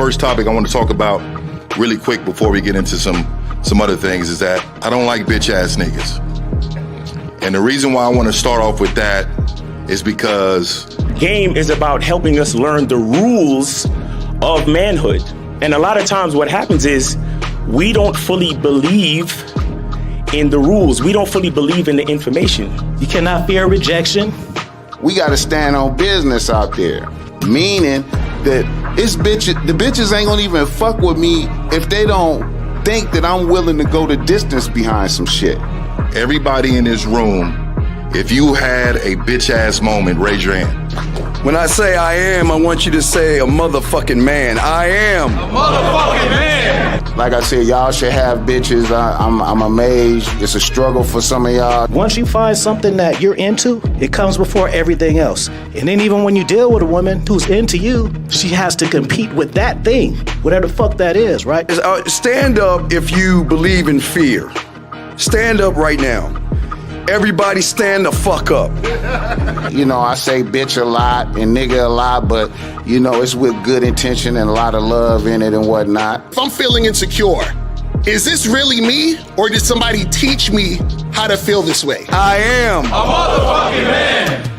first topic I want to talk about really quick before we get into some other things is that I don't like bitch ass niggas. And the reason why I want to start off with that is because game is about helping us learn the rules of manhood. And a lot of times what happens is we don't fully believe in the rules. We don't fully believe in the information. You cannot fear rejection. We got to stand on business out there, meaning that the bitches ain't gonna even fuck with me if they don't think that I'm willing to go the distance behind some shit. everybody in this room, if you had a bitch ass moment, raise your hand. When I say I am, I want you to say a motherfucking man. I am a motherfucking man. Like I said, y'all should have bitches. I'm amazed. It's a struggle for some of y'all. Once you find something that you're into, it comes before everything else. And then even when you deal with a woman who's into you, she has to compete with that thing, whatever the fuck that is, right? Stand up if you believe in fear. Stand up right now. Everybody stand the fuck up. You know, I say bitch a lot and nigga a lot, but, you know, it's with good intention and a lot of love in it and whatnot. If I'm feeling insecure, is this really me, or did somebody teach me how to feel this way? I am a motherfucking man.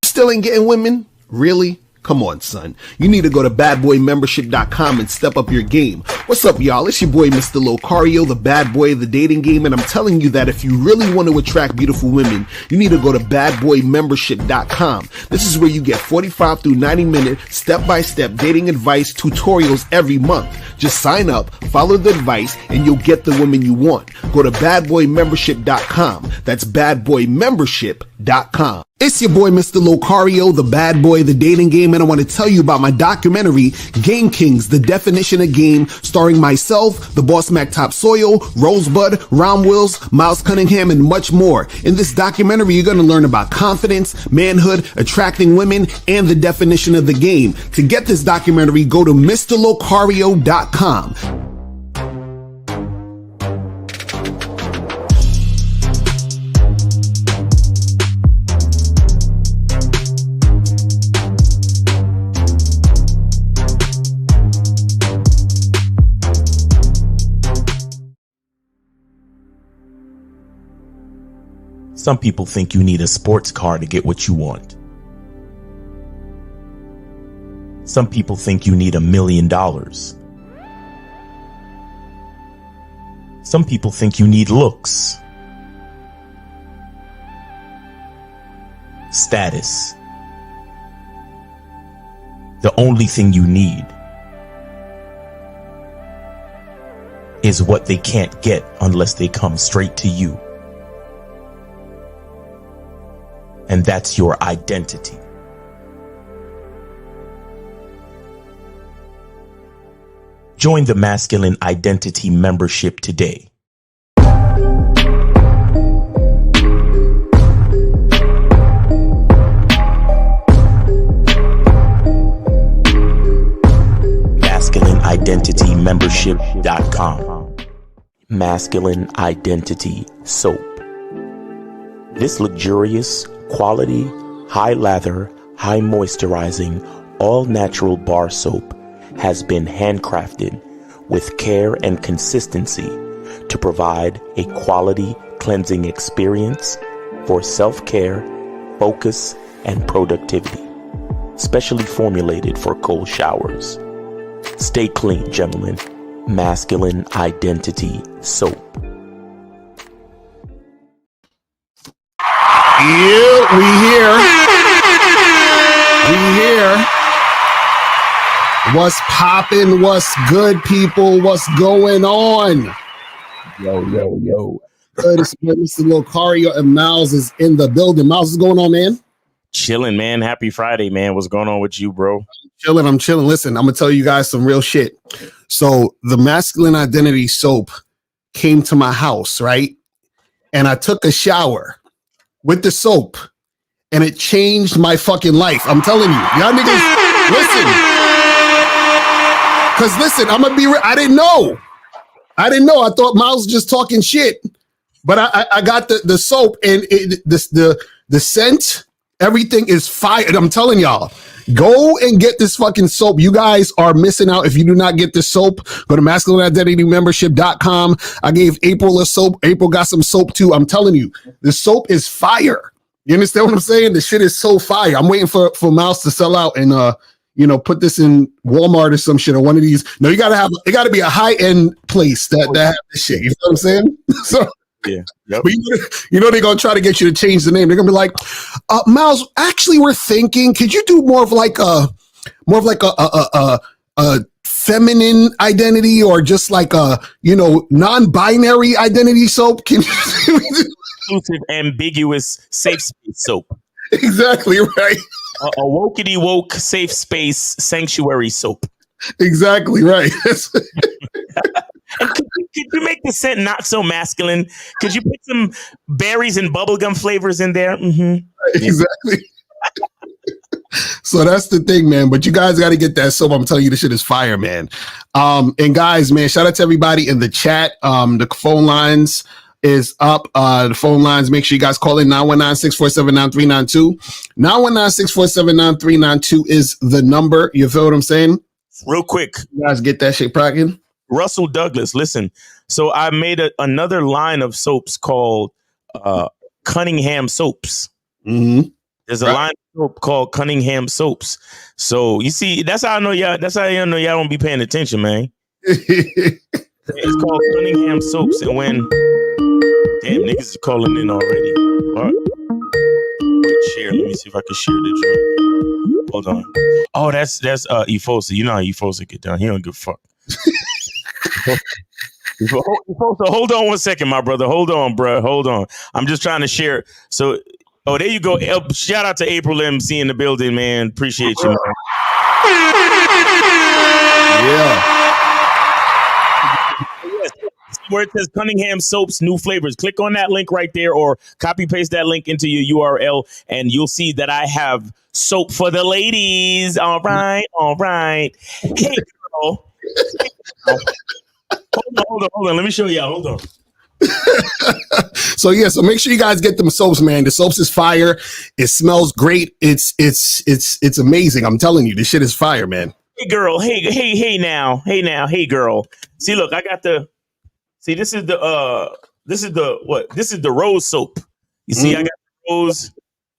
Still ain't getting women? Really? Come on, son. You need to go to badboymembership.com and step up your game. What's up, y'all? It's your boy, Mr. Locario, the bad boy of the dating game, and I'm telling you that if you really want to attract beautiful women, you need to go to badboymembership.com. This is where you get 45 through 90-minute step-by-step dating advice tutorials every month. Just sign up, follow the advice, and you'll get the women you want. Go to badboymembership.com. That's badboymembership.com. It's your boy, Mr. Locario, the bad boy of the dating game, and I want to tell you about my documentary, Game Kings, The Definition of Game, starring myself, the Boss Mac Topsoil, Rosebud, Ron Wills, Miles Cunningham, and much more. In this documentary, you're going to learn about confidence, manhood, attracting women, and the definition of the game. To get this documentary, go to MrLocario.com. Some people think you need a sports car to get what you want. Some people think you need $1 million. Some people think you need looks, status. The only thing you need is what they can't get unless they come straight to you. And that's your identity. Join the Masculine Identity membership today. MasculineIdentityMembership.com. Masculine Identity Soap. This luxurious, quality, high lather, high moisturizing, all natural bar soap has been handcrafted with care and consistency to provide a quality cleansing experience for self-care, focus, and productivity. Specially formulated for cold showers. Stay clean, gentlemen. Masculine Identity Soap. Yeah, we here. What's poppin'? What's good, people? What's going on? Yo. Good, it's Mr. Locario, and Miles is in the building. Miles, what's going on, man? Chilling, man. Happy Friday, man. What's going on with you, bro? I'm chilling. Listen, I'm gonna tell you guys some real shit. So the Masculine Identity Soap came to my house, right? And I took a shower with the soap, and it changed my fucking life. I'm telling you, y'all niggas, listen. Because listen, I'm gonna be real. I didn't know. I thought Miles was just talking shit. But I got the soap and the scent, everything is fire. I'm telling y'all, go and get this fucking soap. You guys are missing out if you do not get this soap. Go to masculineidentitymembership.com. I gave April a soap. April got some soap too. I'm telling you, the soap is fire. You understand what I'm saying? The shit is so fire. I'm waiting for Mouse to sell out and put this in Walmart or some shit or one of these. No, it gotta be a high-end place that have this shit. You know what I'm saying? So yeah. Yep. But they're gonna try to get you to change the name. They're gonna be like, Miles, actually we're thinking, could you do more of like a feminine identity or just like a non-binary identity soap? Can you Exclusive, ambiguous, safe space soap. Exactly right. A wokety woke safe space sanctuary soap. Exactly right. And could you make the scent not so masculine? Could you put some berries and bubblegum flavors in there? Mm-hmm. Exactly. So that's the thing, man. But you guys got to get that soap. I'm telling you, this shit is fire, man. And guys, man, shout out to everybody in the chat. The phone lines is up. The phone lines, make sure you guys call in 919-647-9392. 919-647-9392 is the number. You feel what I'm saying? Real quick. You guys get that shit cracking? Russell Douglas, listen. So I made another line of soaps called Cunningham Soaps. Mm-hmm. There's a line of soap called Cunningham Soaps. So you see, that's how I know y'all. That's how you know y'all don't be paying attention, man. It's called Cunningham Soaps, and when niggas is calling in already. All right. Share. Let me see if I can share the joint. Hold on. Oh, that's Eposa. You know how Eposa get down. He don't give a fuck. Hold on one second, my brother. Hold on, bro. Hold on. I'm just trying to share. So, there you go. Shout out to April MC in the building, man. Appreciate you, man. Yeah. Where it says Cunningham Soaps, new flavors. Click on that link right there or copy paste that link into your URL and you'll see that I have soap for the ladies. All right. Hey, girl. Hold on. Let me show y'all. Hold on. So make sure you guys get them soaps, man. The soaps is fire. It smells great. It's amazing. I'm telling you, this shit is fire, man. Hey, girl. Hey now. Hey, girl. See, look, I got the. See, this is the what? This is the rose soap. You see, I got the rose.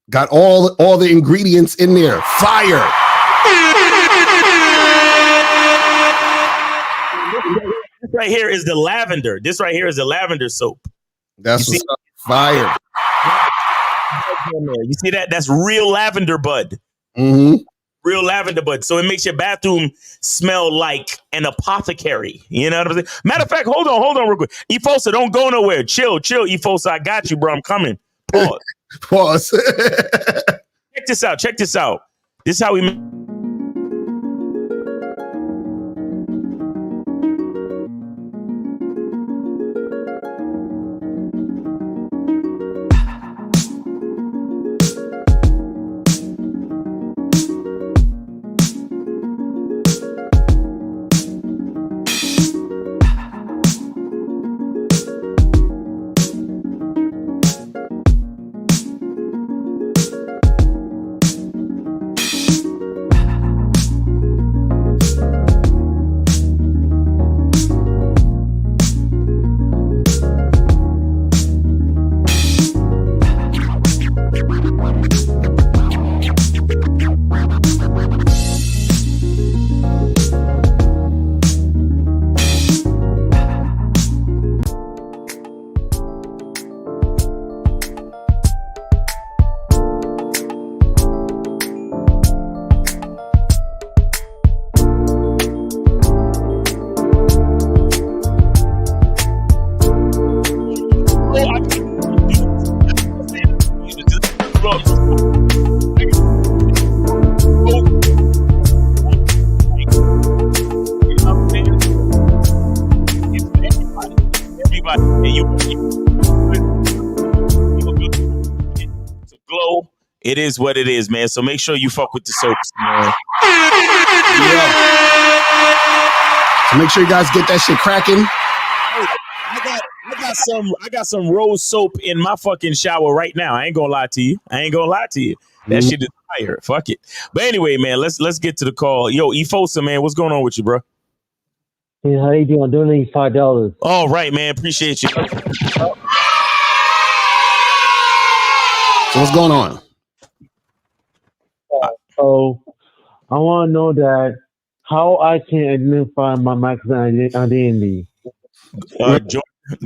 Got all the ingredients in there. Fire. This right here is the lavender. This right here is the lavender soap. That's what's up. Fire. You see that? That's real lavender bud. Mm-hmm. Real lavender bud. So it makes your bathroom smell like an apothecary. You know what I'm saying? Matter of fact, hold on real quick. Eposa, don't go nowhere. Chill, Eposa. I got you, bro. I'm coming. Pause. Check this out. This is how we. It is what it is, man. So make sure you fuck with the soaps, man. Yeah. So make sure you guys get that shit cracking. I got some rose soap in my fucking shower right now. I ain't gonna lie to you. That shit is fire. Fuck it. But anyway, man, let's get to the call. Yo, Eposa, man, what's going on with you, bro? Hey, how you doing? Donate $5. All right, man. Appreciate you. So what's going on? So I want to know that how I can identify my masculine identity.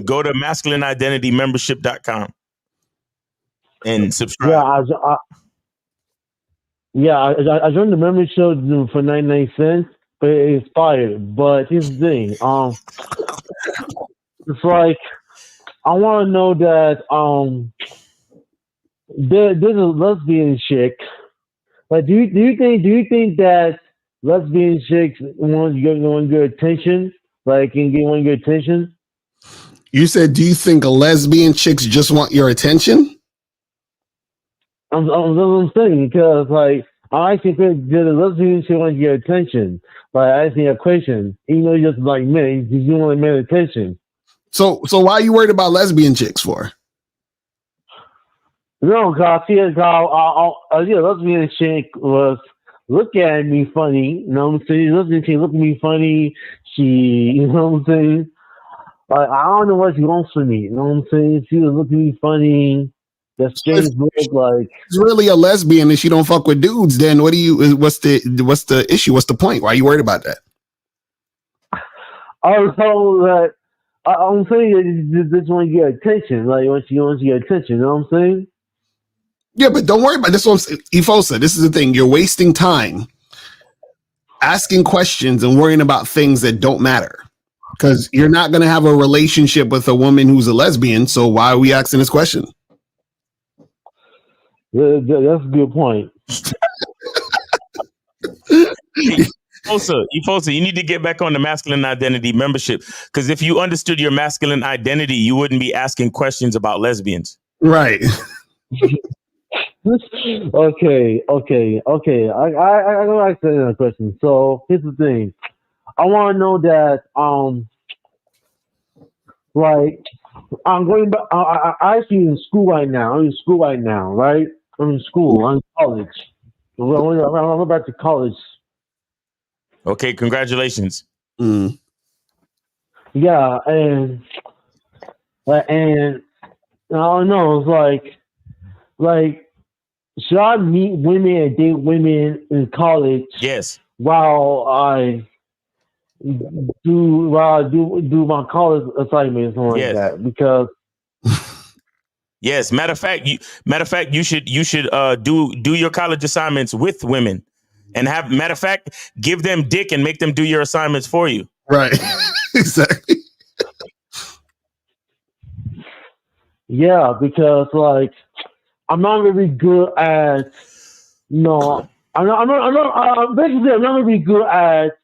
Go to masculineidentitymembership.com and subscribe. I joined the membership for 99 cents, but it expired. But here's the thing. It's like I want to know that there's a lesbian chick. Like, do you think that lesbian chicks want your attention? Like, can get want your attention? You said, do you think lesbian chicks just want your attention? I'm saying, because like I think that the lesbian chick want your attention. Like, I asking a question, even though you're just like men, you want men attention. So why are you worried about lesbian chicks for? No, cause lesbian chick was looking at me funny. You know what I'm saying? Lesbian chick looked at me funny. She, you know what I'm saying? Like, I don't know what she wants from me. You know what I'm saying? She was looking at me funny. That strange look, like it's really a lesbian and she don't fuck with dudes. Then what's the issue? What's the point? Why are you worried about that? I'm saying that this one get attention. Like, when she wants your attention. You know what I'm saying? Yeah, but don't worry about this. One, Eposa, this is the thing. You're wasting time asking questions and worrying about things that don't matter. Because you're not going to have a relationship with a woman who's a lesbian. So why are we asking this question? That's a good point. Eposa, you need to get back on the masculine identity membership. Because if you understood your masculine identity, you wouldn't be asking questions about lesbians. Right. Okay. I don't like that question. So here's the thing. I want to know that like I'm going back. I actually in school right now. I'm in school right now, right? I'm in school. I'm in college. I'm back to college. Okay, congratulations. Mm. Yeah, and I don't know. It's like should I meet women and date women in college? Yes. While I do my college assignments and like that, because yes, matter of fact, you should do your college assignments with women, and give them dick and make them do your assignments for you. Right. Exactly. Yeah, because like I'm not really good at I'm not really good at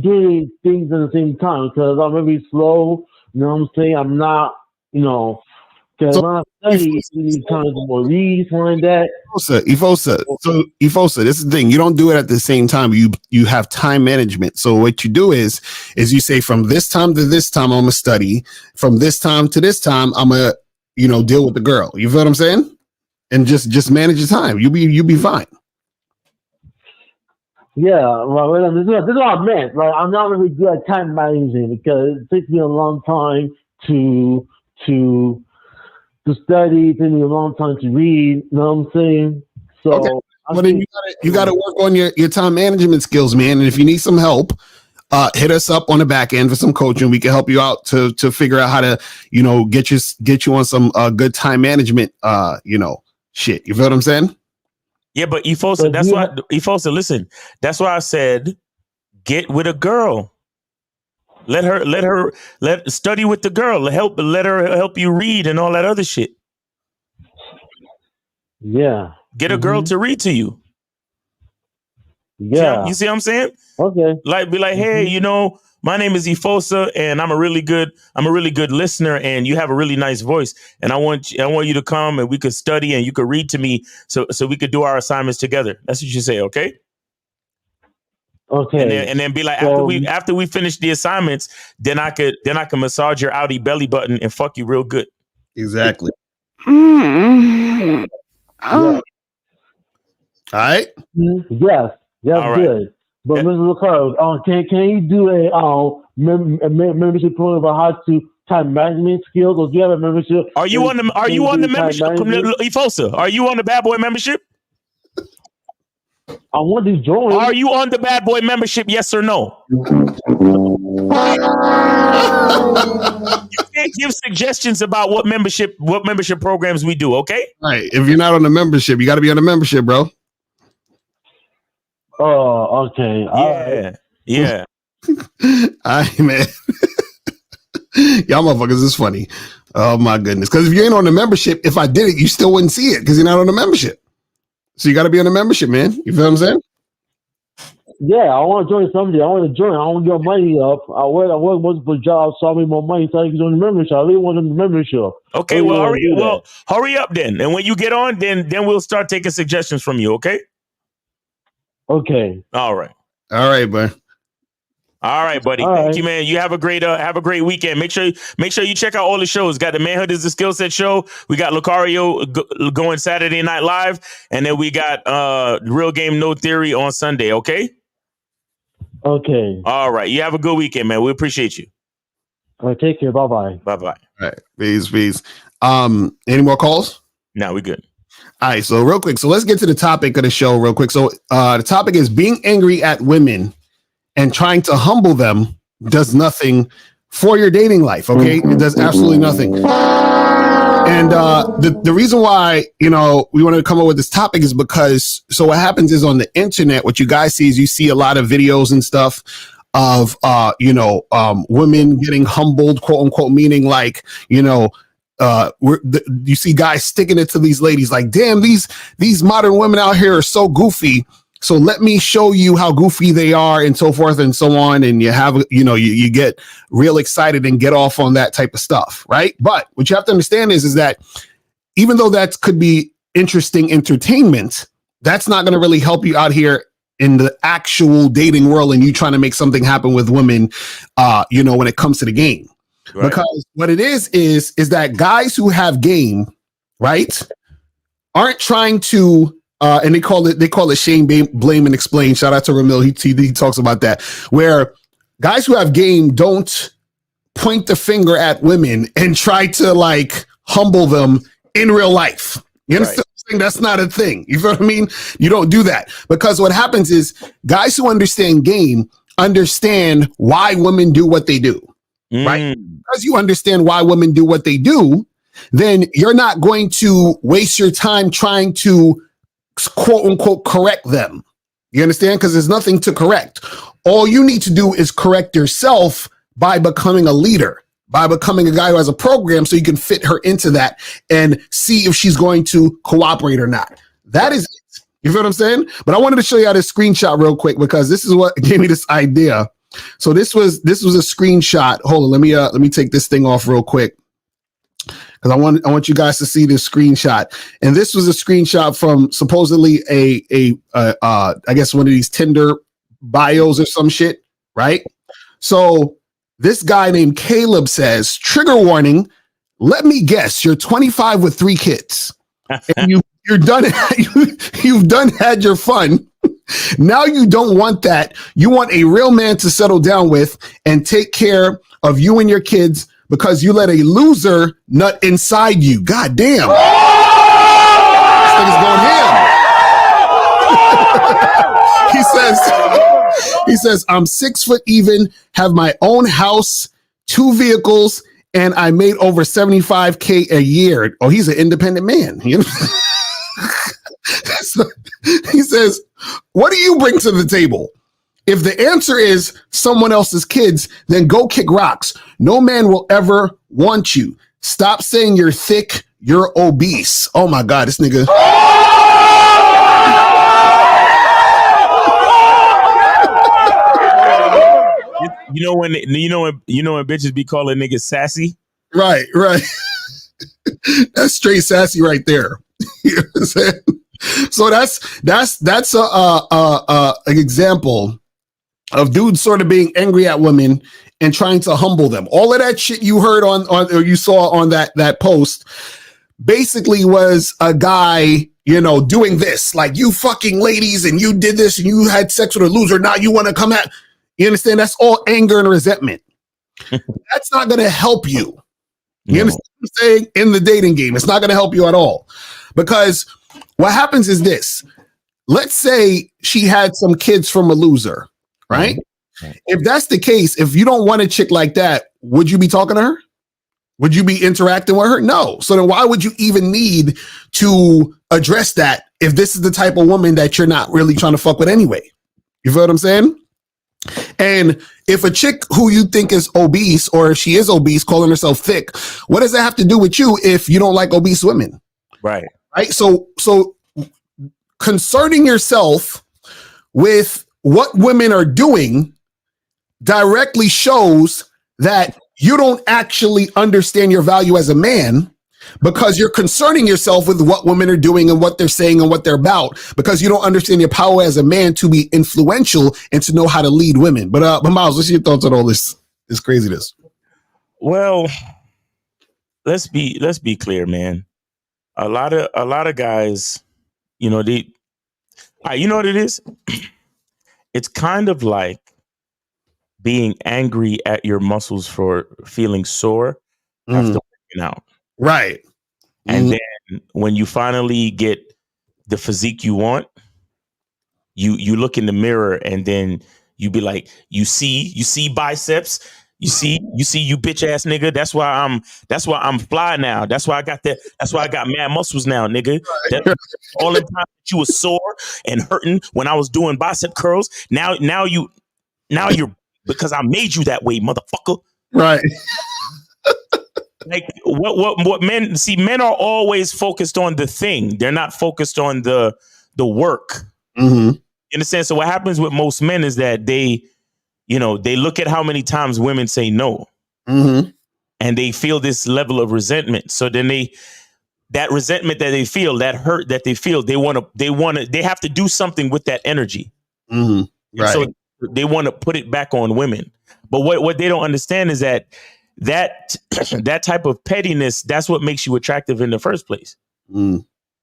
doing things at the same time because I'm very slow. You know what I'm saying? I'm not, because when I study, you need time to more read, something like that. Eposa, this is the thing. You don't do it at the same time. You have time management. So what you do is you say from this time to this time, I'm going to study. From this time to this time, I'm going to, deal with the girl. You feel what I'm saying? And just manage your time. You'll be fine. Yeah, well, this is what I meant. Like, I'm not really good at time managing because it takes me a long time to study. It takes me a long time to read. You know what I'm saying? So, okay. Well, then you got to work on your time management skills, man. And if you need some help, hit us up on the back end for some coaching. We can help you out to figure out how to, get you on some good time management, shit. You feel what I'm saying? Yeah, but Eposa, listen. That's why I said get with a girl. Let her study with the girl. Let her help you read and all that other shit. Yeah. Get a girl to read to you. Yeah. You see what I'm saying? Okay. Like be like, hey, my name is Eposa and I'm a really good listener and you have a really nice voice. And I want you to come and we could study and you could read to me so we could do our assignments together. That's what you say, okay? Okay. And then be like, So- after we finish the assignments, then I could massage your outie belly button and fuck you real good. Exactly. Yeah. All right. Yes, that's All right. good. But Yeah. Mr. Ricardo, can you do a membership program about how to time management skills? Or do you have a membership? Are you on the membership? Time management? Eposa, are you on the Bad Boy membership? I want to join. Are you on the Bad Boy membership? Yes or no? You can't give suggestions about what membership programs we do. Okay. All right. If you're not on the membership, you got to be on the membership, bro. Oh, okay. Yeah. All right, man. Y'all motherfuckers is funny. Oh my goodness. Because if you ain't on the membership, if I did it, you still wouldn't see it because you're not on the membership. So you got to be on the membership, man. You feel what I'm saying? Yeah, I want to join somebody. I want to join. I want to get money up. I work multiple jobs, so I make more money so I can join the membership. I really want the membership. Okay. Hurry up then. And when you get on, then we'll start taking suggestions from you. Okay. Okay. All right. All right, bud. All right, buddy. All Thank right. you, man. You have a great weekend. Make sure you check out all the shows. Got the Manhood is the Skill Set show. We got Lucario going Saturday Night Live, and then we got Real Game No Theory on Sunday. Okay. Okay. All right. You have a good weekend, man. We appreciate you. All right, take care. Bye-bye. Bye-bye. All right. Peace. Any more calls? No, we good. All right. So real quick. So let's get to the topic of the show real quick. So the topic is being angry at women and trying to humble them does nothing for your dating life. Okay. It does absolutely nothing. And the reason why, we want to come up with this topic is because, so what happens is on the internet, what you guys see is you see a lot of videos and stuff of, women getting humbled, quote unquote, meaning like, you see guys sticking it to these ladies like, damn, these modern women out here are so goofy. So let me show you how goofy they are and so forth and so on. And you have, you get real excited and get off on that type of stuff. Right. But what you have to understand is that even though that could be interesting entertainment, that's not going to really help you out here in the actual dating world and you trying to make something happen with women, when it comes to the game. Right. Because what it is that guys who have game, right, aren't trying to, and they call it shame, blame, and explain. Shout out to Ramil. He talks about that, where guys who have game don't point the finger at women and try to like humble them in real life. You understand? Right. That's not a thing. You feel what I mean? You don't do that, because what happens is guys who understand game understand why women do what they do. Right? Because you understand why women do what they do, then you're not going to waste your time trying to quote unquote correct them. You understand? Because there's nothing to correct. All you need to do is correct yourself by becoming a leader, by becoming a guy who has a program so you can fit her into that and see if she's going to cooperate or not. That is it. You feel what I'm saying? But I wanted to show you this screenshot real quick because this is what gave me this idea. So this was a screenshot. Hold on, let me take this thing off real quick, because I want you guys to see this screenshot. And this was a screenshot from supposedly I guess one of these Tinder bios or some shit, right? So this guy named Caleb says, trigger warning, let me guess, you're 25 with 3 kids. And you're done, you've done had your fun. Now you don't want that. You want a real man to settle down with and take care of you and your kids, because you let a loser nut inside you. God damn. This thing is going ham. He says, I'm 6 foot even, have my own house, 2 vehicles, and I made over 75K a year. Oh, he's an independent man. You know? So, he says, what do you bring to the table? If the answer is someone else's kids, then go kick rocks. No man will ever want you. Stop saying you're thick, you're obese. Oh my God, this nigga. You know when bitches be calling niggas sassy? Right. That's straight sassy right there. You know what I'm saying? So that's an example of dudes sort of being angry at women and trying to humble them. All of that shit you heard on or you saw on that post basically was a guy, doing this, like, you fucking ladies and you did this and you had sex with a loser. Now you want to come at, you understand? That's all anger and resentment. That's not going to help you. You understand what I'm saying? In the dating game, it's not going to help you at all, because what happens is this. Let's say she had some kids from a loser, right? If that's the case, if you don't want a chick like that, would you be talking to her? Would you be interacting with her? No. So then why would you even need to address that if this is the type of woman that you're not really trying to fuck with anyway? You feel what I'm saying? And if a chick who you think is obese, or if she is obese, calling herself thick, what does that have to do with you if you don't like obese women? Right. So concerning yourself with what women are doing directly shows that you don't actually understand your value as a man, because you're concerning yourself with what women are doing and what they're saying and what they're about, because you don't understand your power as a man to be influential and to know how to lead women. But Miles, what's your thoughts on all this craziness? Well, let's be clear, man. A lot of guys, you know what it is? It's kind of like being angry at your muscles for feeling sore after working out. Right. And then when you finally get the physique you want, you look in the mirror and then you be like, you see biceps, you see you bitch ass nigga. That's why I'm fly now. That's why I got mad muscles now, nigga. All the time that you was sore and hurting when I was doing bicep curls. Now you're, because I made you that way, motherfucker. Right. Like what men see, men are always focused on the thing. They're not focused on the work. Mm-hmm. In a sense, so what happens with most men is that they look at how many times women say no, and they feel this level of resentment. So then that resentment that they feel, that hurt that they feel, they have to do something with that energy. Right. So they want to put it back on women. But what they don't understand is that type of pettiness, that's what makes you attractive in the first place.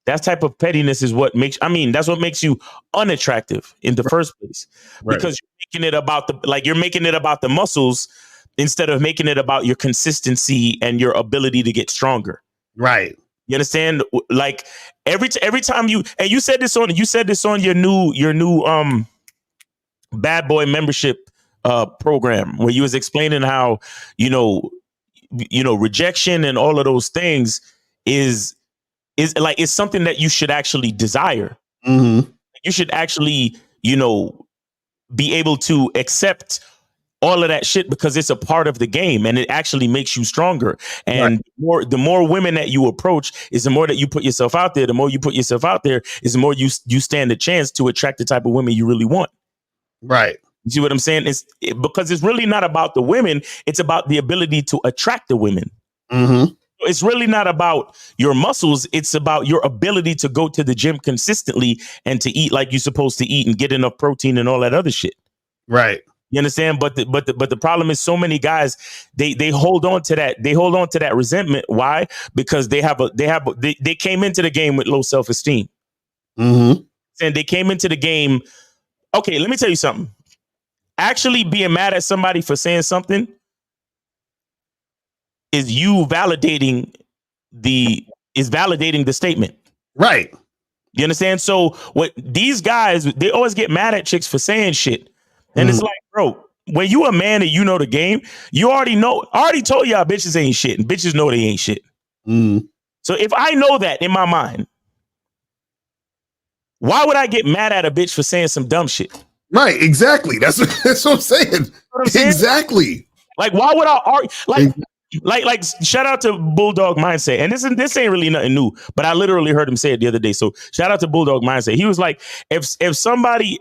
That type of pettiness is what makes you unattractive in the first place. Right. Because you're making it about the muscles instead of making it about your consistency and your ability to get stronger. Right. You understand? Like every time you said this on your new bad boy membership program, where you was explaining how rejection and all of those things is something that you should actually desire. You should actually be able to accept all of that shit, because it's a part of the game and it actually makes you stronger. And the more women that you approach is the more that you put yourself out there. The more you put yourself out there is the more you stand a chance to attract the type of women you really want. Right. You see what I'm saying? Because it's really not about the women. It's about the ability to attract the women. It's really not about your muscles. It's about your ability to go to the gym consistently and to eat like you're supposed to eat and get enough protein and all that other shit. Right. You understand? But the problem is, so many guys, they hold on to that. They hold on to that resentment. Why? Because they came into the game with low self-esteem. And they came into the game. Okay, let me tell you something. Actually being mad at somebody for saying something is you validating the statement. Right. You understand? So what these guys, they always get mad at chicks for saying shit. And it's like, bro, when you a man and you know the game, you already know. I already told y'all bitches ain't shit, and bitches know they ain't shit. So if I know that in my mind, why would I get mad at a bitch for saying some dumb shit? Right, exactly. That's what I'm saying. Exactly. Like, why would I argue? Like, shout out to Bulldog Mindset. And this ain't really nothing new, but I literally heard him say it the other day. So shout out to Bulldog Mindset. He was like, if somebody,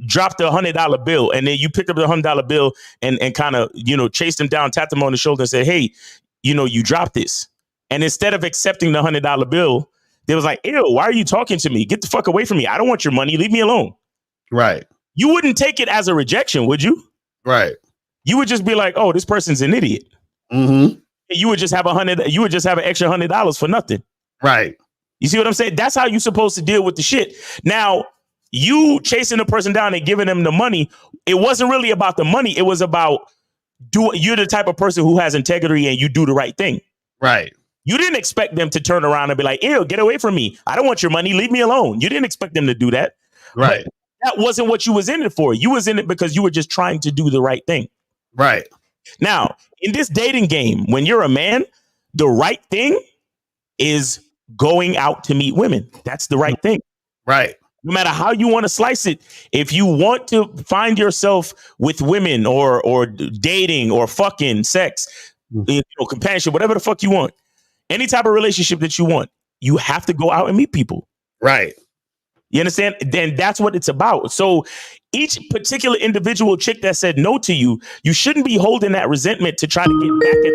dropped a $100 bill and then you picked up the $100 bill and kind of, chased him down, tapped him on the shoulder and said, hey, you dropped this. And instead of accepting the $100 bill, they was like, ew, why are you talking to me? Get the fuck away from me. I don't want your money. Leave me alone. Right. you wouldn't take it as a rejection, would you? Right. You would just be like, oh, this person's an idiot. Mm-hmm. You would just have you would just have an extra $100 for nothing. Right. You see what I'm saying? That's how you're supposed to deal with the shit. Now, you chasing the person down and giving them the money, it wasn't really about the money. It was about you're the type of person who has integrity and you do the right thing. Right. You didn't expect them to turn around and be like, ew, get away from me. I don't want your money. Leave me alone. You didn't expect them to do that. Right. But that wasn't what you was in it for. You was in it because you were just trying to do the right thing. Right. Now, in this dating game, when you're a man, the right thing is going out to meet women. That's the right thing. Right. No matter how you want to slice it, if you want to find yourself with women or dating or fucking sex, companionship, whatever the fuck you want, any type of relationship that you want, you have to go out and meet people. Right. You understand? Then that's what it's about. So each particular individual chick that said no to you, you shouldn't be holding that resentment to try to get back at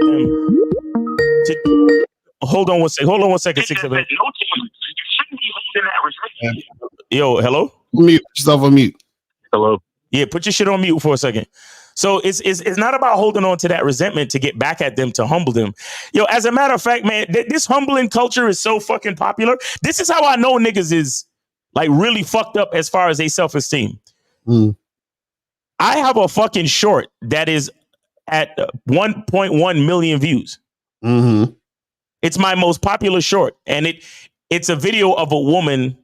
them. Hold on one second. 6 7 8. Yo, hello? Mute yourself on mute. Hello. Yeah, put your shit on mute for a second. So it's not about holding on to that resentment to get back at them, to humble them. Yo, as a matter of fact, man, this humbling culture is so fucking popular. This is how I know niggas is like really fucked up as far as their self-esteem. I have a fucking short that is at 1.1 million views. Mm-hmm. It's my most popular short. And it's a video of a woman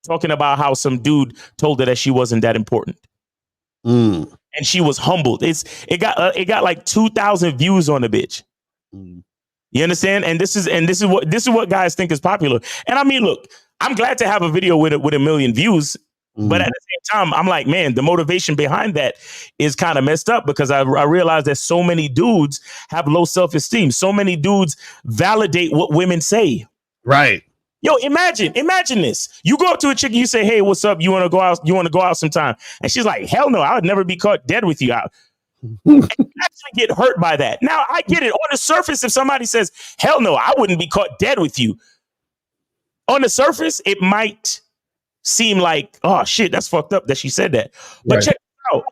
talking about how some dude told her that she wasn't that important. And she was humbled. It got like 2,000 views on the bitch. You understand? And this is what guys think is popular. And I mean, look, I'm glad to have a video with a million views. But at the same time, I'm like, man, the motivation behind that is kind of messed up because I realize that so many dudes have low self-esteem. So many dudes validate what women say. Right. Yo, imagine this. You go up to a chick and you say, hey, what's up? You want to go out? You want to go out sometime? And she's like, hell no, I would never be caught dead with you out. I actually get hurt by that. Now, I get it. On the surface, if somebody says, hell no, I wouldn't be caught dead with you. On the surface, it might seem like, oh, shit, that's fucked up that she said that. But check it out.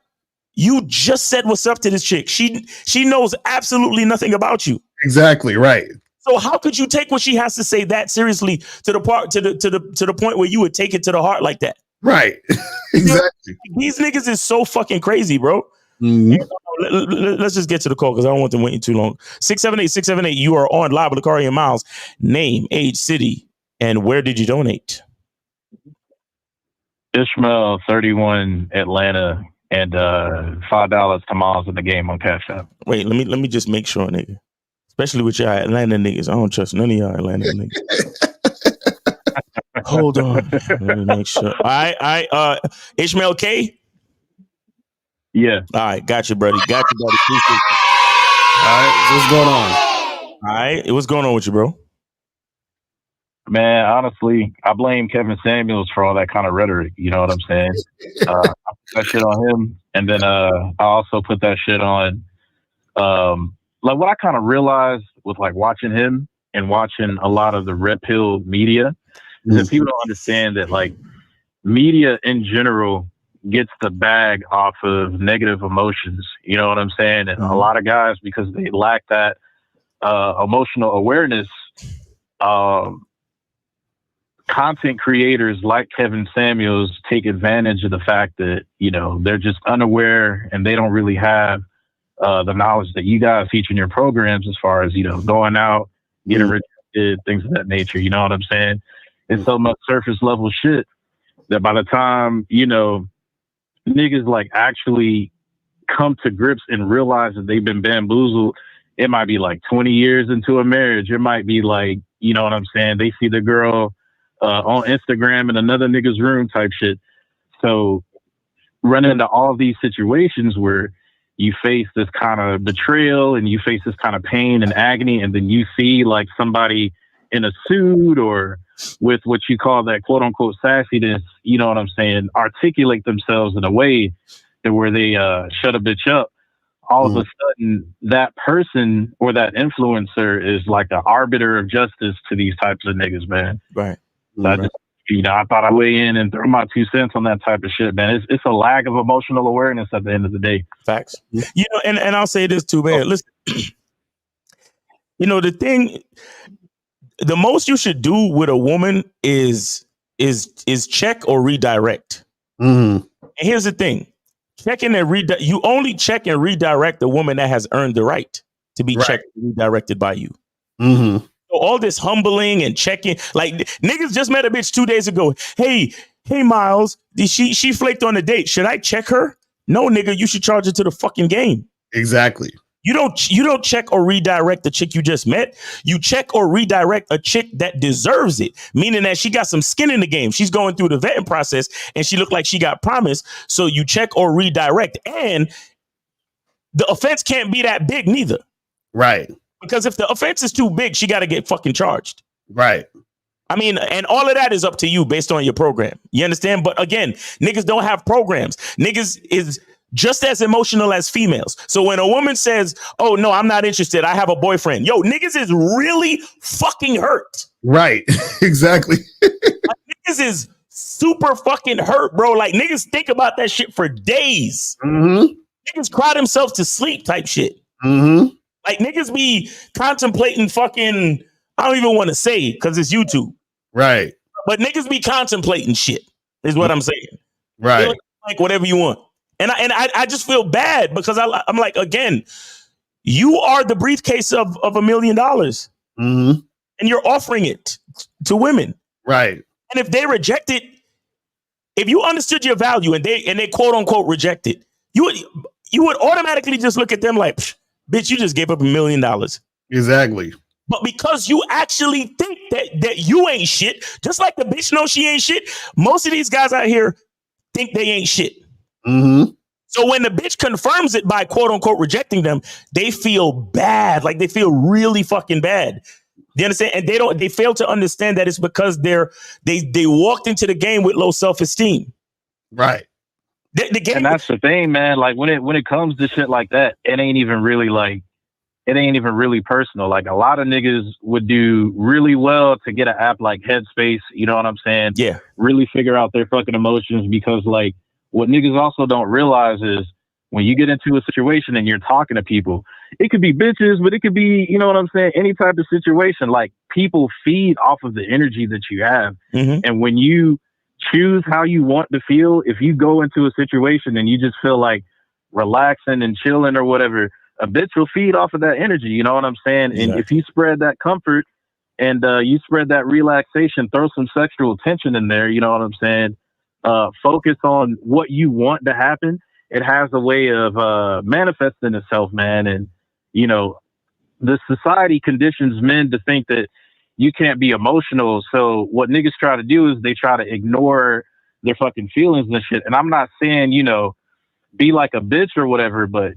You just said what's up to this chick. She knows absolutely nothing about you. Exactly, right. So how could you take what she has to say that seriously to the point where you would take it to the heart like that? Right. Exactly. These niggas is so fucking crazy, bro. Let's just get to the call because I don't want them waiting too long. 678-678, you are on live with Lakari and Miles. Name, age, city, and where did you donate? Ishma, 31, Atlanta, and $5 to Miles in the game on Cash App. Wait, let me just make sure, nigga. Especially with y'all Atlanta niggas. I don't trust none of y'all Atlanta niggas. Hold on. Let me make sure. All right. Ishmael K? Yeah. All right. Got you, buddy. All right. What's going on? All right. What's going on with you, bro? Man, honestly, I blame Kevin Samuels for all that kind of rhetoric. You know what I'm saying? I put that shit on him. And then I also put that shit on like what I kind of realized with like watching him and watching a lot of the red pill media is that people don't understand that like media in general gets the bag off of negative emotions. You know what I'm saying? And a lot of guys, because they lack that emotional awareness, content creators like Kevin Samuels take advantage of the fact that, you know, they're just unaware and they don't really have the knowledge that you guys teach in your programs as far as, you know, going out, getting rejected, things of that nature. You know what I'm saying? It's so much surface level shit that by the time, you know, niggas like actually come to grips and realize that they've been bamboozled, it might be like 20 years into a marriage. It might be like, you know what I'm saying? They see the girl on Instagram in another nigga's room type shit. So running into all of these situations where you face this kind of betrayal and you face this kind of pain and agony, and then you see like somebody in a suit or with what you call that quote unquote sassiness, you know what I'm saying, articulate themselves in a way that where they shut a bitch up. All of a sudden that person or that influencer is like the arbiter of justice to these types of niggas, man. Right. So I just I thought I'd weigh in and throw my 2 cents on that type of shit, man. It's a lack of emotional awareness at the end of the day. Facts. And I'll say this too, man. Listen, the most you should do with a woman is check or redirect. Mm-hmm. And here's the thing. You only check and redirect the woman that has earned the right to be checked and redirected by you. Mm-hmm. So all this humbling and checking, like niggas just met a bitch 2 days ago. Hey, Miles, she flaked on a date. Should I check her? No, nigga, you should charge her to the fucking game. Exactly. You don't check or redirect the chick you just met. You check or redirect a chick that deserves it, meaning that she got some skin in the game. She's going through the vetting process and she looked like she got promised. So you check or redirect. And the offense can't be that big neither. Right. Because if the offense is too big, she got to get fucking charged. Right. I mean, and all of that is up to you based on your program. You understand? But again, niggas don't have programs. Niggas is just as emotional as females. So when a woman says, oh, no, I'm not interested, I have a boyfriend. Yo, niggas is really fucking hurt. Right. Exactly. Niggas is super fucking hurt, bro. Like niggas think about that shit for days. Mm-hmm. Niggas cry themselves to sleep type shit. Mm-hmm. Like niggas be contemplating fucking, I don't even want to say because it's YouTube. Right. But niggas be contemplating shit is what I'm saying. Right. Like whatever you want. And I just feel bad because I'm like, again, you are the briefcase of $1 million. Mm-hmm. And you're offering it to women. Right. And if they reject it, if you understood your value and they quote unquote reject it, you would automatically just look at them like, bitch, you just gave up $1 million. Exactly. But because you actually think that you ain't shit, just like the bitch knows she ain't shit, most of these guys out here think they ain't shit. Mm-hmm. So when the bitch confirms it by quote unquote rejecting them, they feel bad. Like they feel really fucking bad. You understand? And they fail to understand that it's because they walked into the game with low self-esteem. Right. The game, and that's the thing, man. Like when it comes to shit like that, it ain't even really personal. Like a lot of niggas would do really well to get an app like Headspace. You know what I'm saying? Yeah. Really figure out their fucking emotions, because like what niggas also don't realize is when you get into a situation and you're talking to people, it could be bitches, but it could be, you know what I'm saying, any type of situation. Like people feed off of the energy that you have. Mm-hmm. And when you choose how you want to feel, if you go into a situation and you just feel like relaxing and chilling or whatever, a bitch will feed off of that energy. You know what I'm saying? Exactly. And if you spread that comfort and you spread that relaxation, throw some sexual tension in there, you know what I'm saying? Focus on what you want to happen. It has a way of manifesting itself, man. And, you know, the society conditions men to think that you can't be emotional. So what niggas try to do is they try to ignore their fucking feelings and shit. And I'm not saying, you know, be like a bitch or whatever, but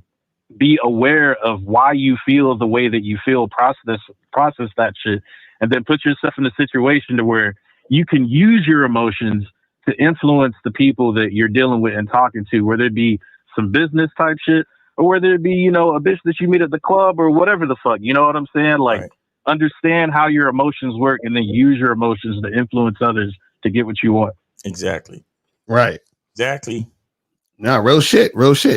be aware of why you feel the way that you feel, process that shit, and then put yourself in a situation to where you can use your emotions to influence the people that you're dealing with and talking to, whether it be some business type shit or whether it be, you know, a bitch that you meet at the club or whatever the fuck, you know what I'm saying? Like, right. Understand how your emotions work and then use your emotions to influence others to get what you want. Exactly. Right. Exactly. No, real shit,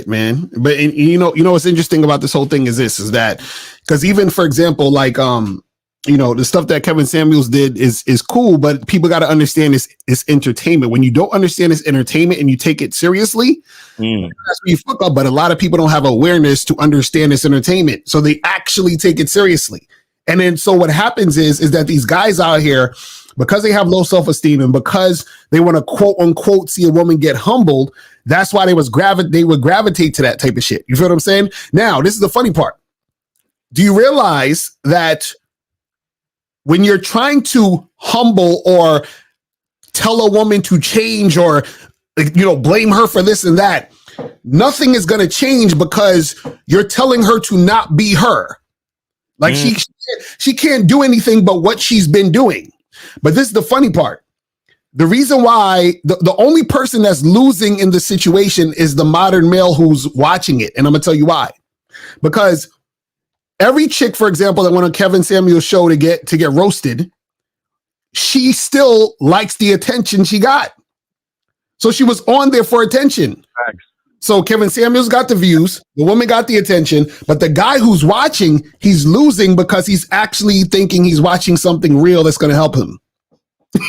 man. But and, you know what's interesting about this whole thing is that because even for example, like you know, the stuff that Kevin Samuels did is cool, but people got to understand it's entertainment. When you don't understand it's entertainment and you take it seriously, that's where you fuck up. But a lot of people don't have awareness to understand it's entertainment, so they actually take it seriously. And then so what happens is that these guys out here, because they have low self-esteem and because they want to quote unquote see a woman get humbled, that's why they would gravitate to that type of shit. You feel what I'm saying? Now, this is the funny part. Do you realize that when you're trying to humble or tell a woman to change or, you know, blame her for this and that, nothing is going to change because you're telling her to not be her. Like she can't do anything but what she's been doing. But this is the funny part. The reason why the only person that's losing in the situation is the modern male who's watching it. And I'm going to tell you why. Because every chick, for example, that went on Kevin Samuels' show to get roasted, she still likes the attention she got. So she was on there for attention. Thanks. So Kevin Samuels got the views, the woman got the attention, but the guy who's watching, he's losing because he's actually thinking he's watching something real that's going to help him.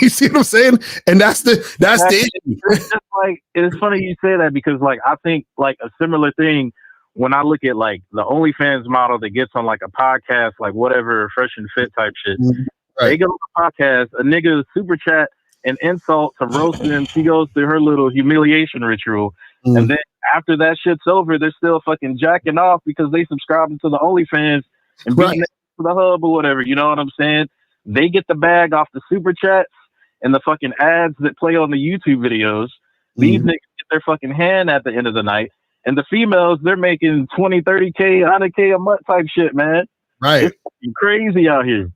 You see what I'm saying? And that's the issue. It's just like, it's funny you say that because like I think like a similar thing when I look at like the OnlyFans model that gets on like a podcast, like whatever, Fresh and Fit type shit. Right. They go on the podcast, a nigga super chat and insult to roast him. She goes through her little humiliation ritual. And then after that shit's over, they're still fucking jacking off because they subscribe to the OnlyFans and beating to the hub or whatever. You know what I'm saying? They get the bag off the super chats and the fucking ads that play on the YouTube videos. These niggas get their fucking hand at the end of the night. And the females, they're making 20, 30K, 100K a month type shit, man. Right. It's fucking crazy out here.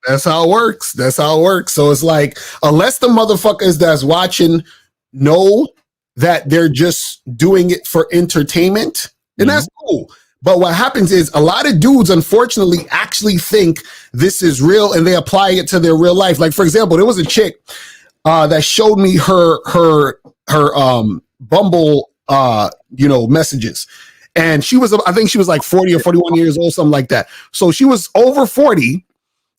That's how it works. That's how it works. So it's like, unless the motherfuckers that's watching know that they're just doing it for entertainment, and that's cool. But what happens is a lot of dudes, unfortunately, actually think this is real and they apply it to their real life. Like, for example, there was a chick that showed me her Bumble, messages. And she was, I think she was like 40 or 41 years old, something like that. So she was over 40.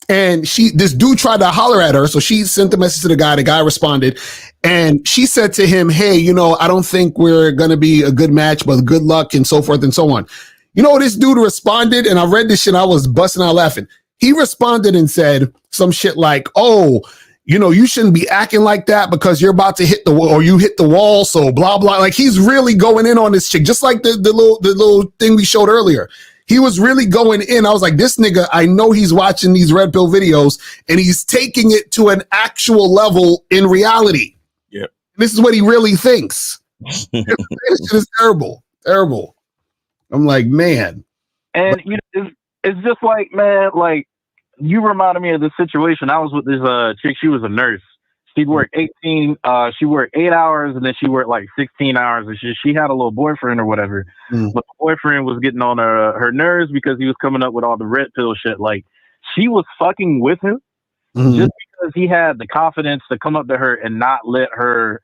And this dude tried to holler at her. So she sent the message to the guy responded. And she said to him, hey, I don't think we're going to be a good match, but good luck and so forth and so on. You know, this dude responded, and I read this shit, and I was busting out laughing. He responded and said some shit like, oh, you shouldn't be acting like that because you're about to hit the wall or you hit the wall. So blah, blah. Like he's really going in on this chick, just like the little thing we showed earlier. He was really going in. I was like, this nigga, I know he's watching these red pill videos and he's taking it to an actual level in reality. Yeah. This is what he really thinks. This shit is terrible. Terrible. I'm like, man. And it's just like, man, like you reminded me of this situation. I was with this chick. She was a nurse. She worked 8 hours and then she worked like 16 hours and she had a little boyfriend or whatever. But the boyfriend was getting on her nerves because he was coming up with all the red pill shit. Like she was fucking with him just because he had the confidence to come up to her and not let her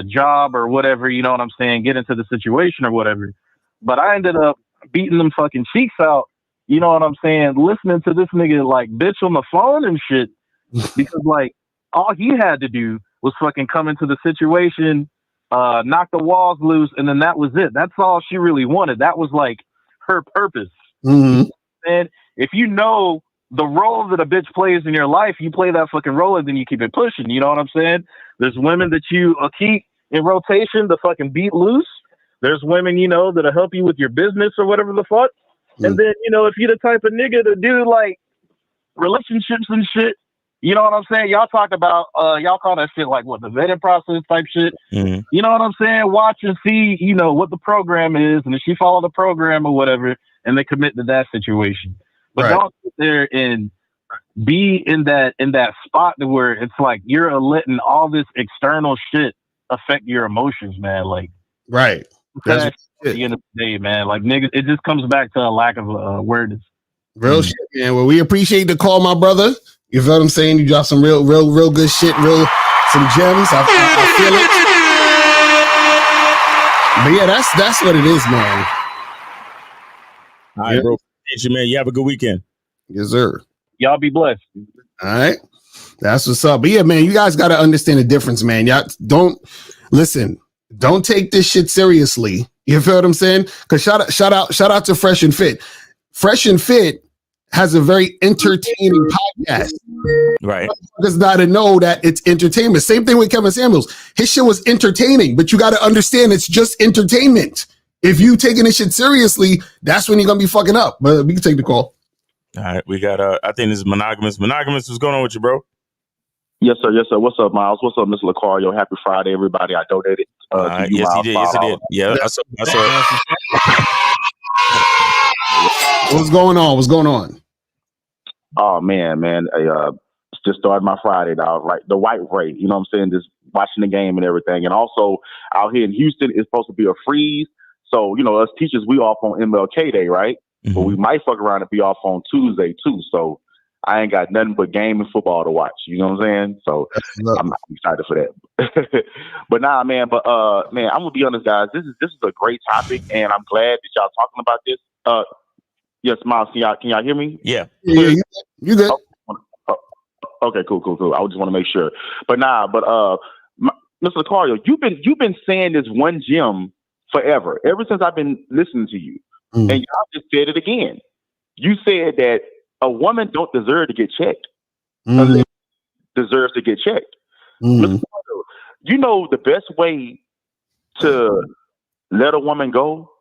job or whatever, you know what I'm saying, get into the situation or whatever. But I ended up beating them fucking cheeks out, you know what I'm saying, listening to this nigga like bitch on the phone and shit because like all he had to do was fucking come into the situation, knock the walls loose, and then that was it. That's all she really wanted. That was like her purpose. And if you know the role that a bitch plays in your life, you play that fucking role and then you keep it pushing. You know what I'm saying? There's women that you keep in rotation to fucking beat loose. There's women, that'll help you with your business or whatever the fuck. And then, if you're the type of nigga to do like relationships and shit, you know what I'm saying? Y'all talk about, y'all call that shit like what, the vetting process type shit. You know what I'm saying? Watch and see, what the program is. And if she follow the program or whatever, and they commit to that situation. But don't sit there and be in that spot where it's like you're letting all this external shit affect your emotions, man. Like, right. That's at the end of the day, man. Like niggas, it just comes back to a lack of awareness. Real shit, man. Well, we appreciate the call, my brother. You feel what I'm saying? You dropped some real good shit, some gems. I feel it. But yeah, that's what it is, man. All right, bro. Appreciate you, man. You have a good weekend. Yes, sir. Y'all be blessed. All right. That's what's up. But yeah, man, you guys got to understand the difference, man. Y'all don't take this shit seriously. You feel what I'm saying? Because shout out to Fresh and Fit. Fresh and Fit has a very entertaining podcast. Right. Because got to know that it's entertainment. Same thing with Kevin Samuels. His shit was entertaining, but you got to understand it's just entertainment. If you taking this shit seriously, that's when you're gonna be fucking up. But we can take the call. All right, we got I think this is Monogamous. Monogamous, what's going on with you, bro? Yes, sir. Yes, sir. What's up, Miles? What's up, Mr. Lucario? Happy Friday, everybody. I donated to you, yes, Miles. he did. Yes, he did. Yeah, I saw it. What's going on? What's going on? Oh man. I just started my Friday now, right? The white ray, you know what I'm saying? Just watching the game and everything. And also out here in Houston, it's supposed to be a freeze. So, us teachers, we off on MLK Day, right? But we might fuck around and be off on Tuesday too. So I ain't got nothing but game and football to watch. You know what I'm saying? So I'm excited for that. But nah, man. But man, I'm gonna be honest, guys. This is a great topic, and I'm glad that y'all talking about this. Yes, Miles, can y'all hear me? Yeah. Yeah, you good? Okay, cool. I just want to make sure. But Mr. Lucario, you've been saying this one gem forever, ever since I've been listening to you, and y'all just said it again. You said that a woman don't deserve to get checked, unless deserves to get checked. Mr. Lucario, you know the best way to let a woman go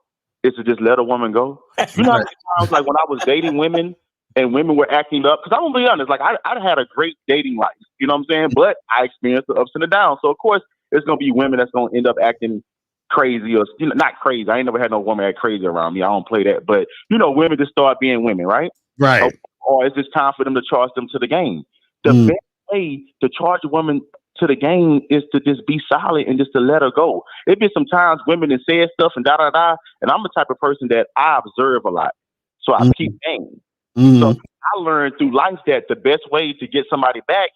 is to just let a woman go. You know how many times, like when I was dating women and women were acting up, because I'm gonna be honest, like I had a great dating life, you know what I'm saying? But I experienced the ups and the downs. So of course there's gonna be women that's gonna end up acting crazy, or not crazy. I ain't never had no woman act crazy around me. I don't play that. But women just start being women, right? Right. Or it's just time for them to charge them to the game. The best way to charge a woman to the game is to just be solid and just to let her go. It be sometimes women that say stuff and and I'm the type of person that I observe a lot, so I keep game. So I learned through life that the best way to get somebody back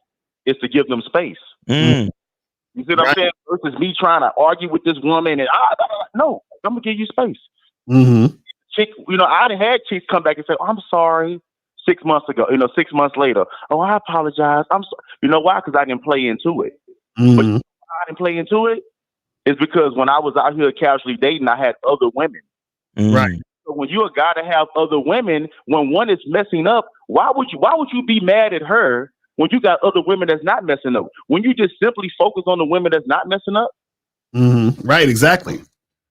is to give them space. You see what I'm saying? Versus me trying to argue with this woman and no, I'm gonna give you space. Chick, I done had chicks come back and say, "Oh, I'm sorry." 6 months ago, 6 months later, "Oh, I apologize. I'm sorry." You know why? Because I didn't play into it. But why I didn't play into it is because when I was out here casually dating, I had other women. Right. So when you're a guy to have other women, when one is messing up, why would you be mad at her when you got other women that's not messing up? When you just simply focus on the women that's not messing up. Right. Exactly.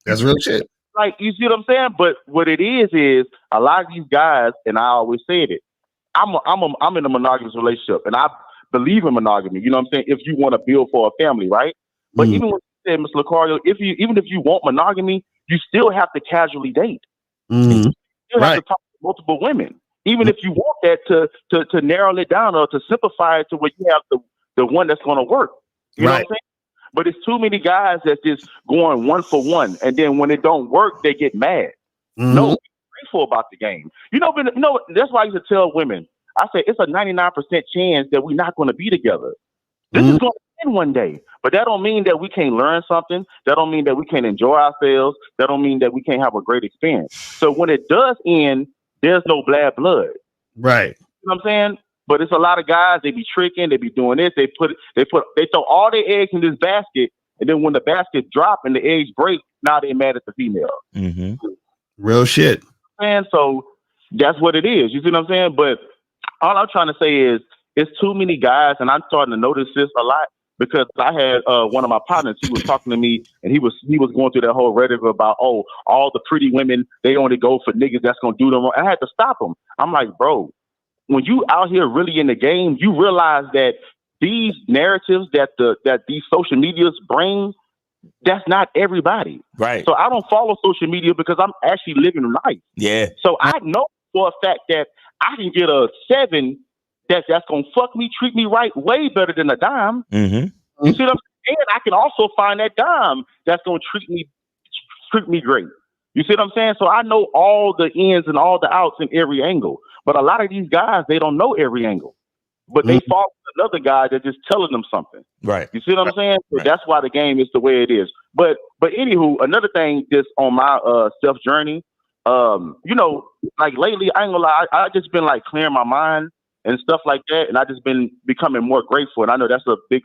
That's real shit. Like, you see what I'm saying? But what it is a lot of these guys, and I always said it, I'm in a monogamous relationship, and I believe in monogamy. You know what I'm saying? If you want to build for a family, right? But even when you said, Mr. Lucario, even if you want monogamy, you still have to casually date. You still have to talk to multiple women, even if you want that to narrow it down or to simplify it to where you have the one that's going to work. You know what I'm saying? But it's too many guys that's just going one for one, and then when it don't work, they get mad. No, be grateful about the game. That's why I used to tell women. I say it's a 99% chance that we're not going to be together. This is going to end one day, but that don't mean that we can't learn something. That don't mean that we can't enjoy ourselves. That don't mean that we can't have a great experience. So when it does end, there's no bad blood. Right. You know what I'm saying? But it's a lot of guys, they be tricking, they be doing this, they throw all their eggs in this basket, and then when the basket drop and the eggs break, now they're mad at the female. Real shit. And so that's what it is. You see what I'm saying? But all I'm trying to say is it's too many guys, and I'm starting to notice this a lot because I had one of my partners, he was talking to me, and he was going through that whole rhetoric about, all the pretty women, they only go for niggas that's gonna do them wrong. I had to stop him. I'm like, bro, when you out here really in the game, you realize that these narratives that these social medias bring, that's not everybody. Right. So I don't follow social media because I'm actually living life. Yeah. So I know for a fact that I can get a 7 that's gonna fuck me, treat me right, way better than a dime. You see what I'm saying? And I can also find that dime that's gonna treat me great. You see what I'm saying? So I know all the ins and all the outs in every angle. But a lot of these guys, they don't know every angle. But they fall with another guy that's just telling them something. Right. You see what I'm saying? So that's why the game is the way it is. But anywho, another thing just on my self journey, like lately, I ain't gonna lie, I just been like clearing my mind and stuff like that, and I just been becoming more grateful. And I know that's a big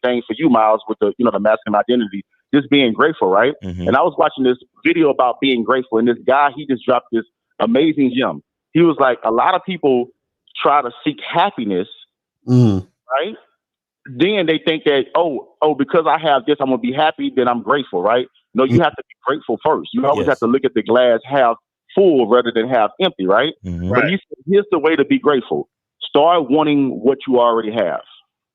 thing for you, Miles, with the the masculine identity, just being grateful, right? And I was watching this video about being grateful, and this guy, he just dropped this amazing gem. He was like, a lot of people try to seek happiness, right? Then they think that, because I have this, I'm gonna be happy, then I'm grateful, right? No, you have to be grateful first. You always have to look at the glass half full rather than half empty, right? But he said, here's the way to be grateful. Start wanting what you already have.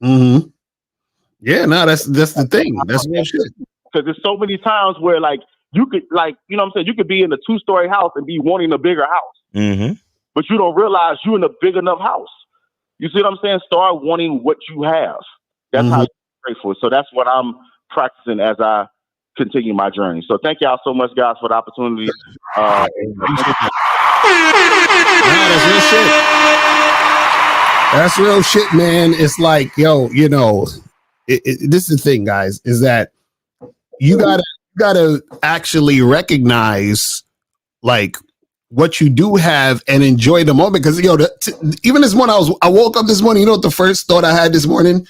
Yeah, no, that's the thing. That's real shit. Because there's so many times where you could you could be in a 2-story house and be wanting a bigger house. But you don't realize you're in a big enough house. You see what I'm saying? Start wanting what you have. That's how you're grateful. So that's what I'm practicing as I continue my journey. So thank y'all so much, guys, for the opportunity. That's real shit. That's real shit, man. It's like, yo, you know, this is the thing, guys, is that you gotta actually recognize like what you do have and enjoy the moment. Because yo, even this morning, I woke up this morning. You know what the first thought I had this morning?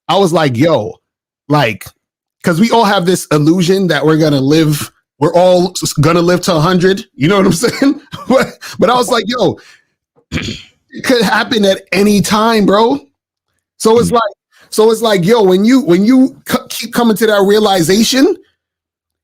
I was like, yo, like, because we all have this illusion that we're all gonna live to 100. You know what I'm saying? but I was like, yo, it could happen at any time, bro. So it's like, yo, when you keep coming to that realization,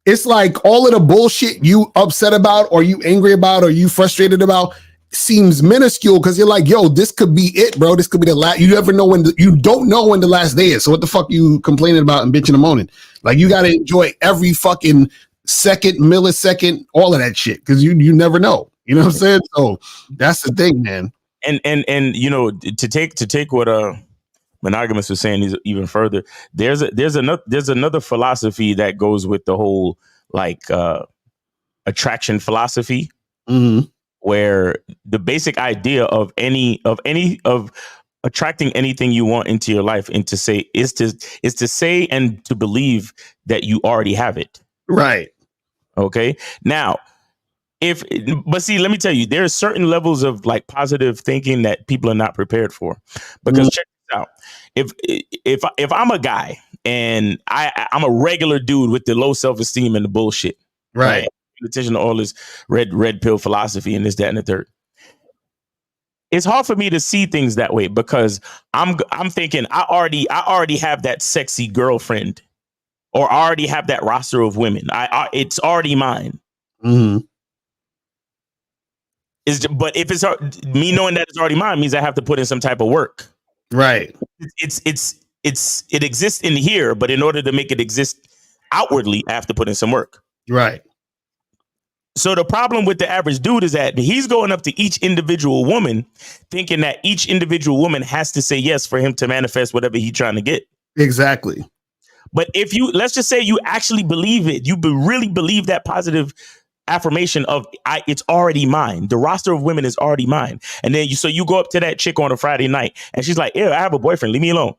it's like all of the bullshit you upset about or you angry about or you frustrated about seems minuscule because you're like, yo, this could be it, bro. This could be the last. You never know you don't know when the last day is. So what the fuck you complaining about and bitching and moaning? Like you got to enjoy every fucking second, millisecond, all of that shit because you never know. You know what I'm saying? So that's the thing, man. And you know, to take what Monogamous was saying is even further. There's another philosophy that goes with the whole like attraction philosophy, where the basic idea of attracting anything you want into your life and to say is to say and to believe that you already have it. Right. Okay. Now, but see, let me tell you, there are certain levels of like positive thinking that people are not prepared for, because check this out. If I'm a guy and I'm a regular dude with the low self-esteem and the bullshit, right? Attention to all this red pill philosophy and this, that, and the third. It's hard for me to see things that way because I'm thinking I already have that sexy girlfriend, or I already have that roster of women. It's already mine. But if it's me knowing that it's already mine means I have to put in some type of work. Right. It exists in here, but in order to make it exist outwardly, I have to put in some work. Right. So the problem with the average dude is that he's going up to each individual woman thinking that each individual woman has to say yes for him to manifest whatever he's trying to get. Exactly. But if let's just say you actually believe it, you really believe that positive affirmation of it's already mine. The roster of women is already mine. And then you go up to that chick on a Friday night and she's like, "Ew, I have a boyfriend. Leave me alone."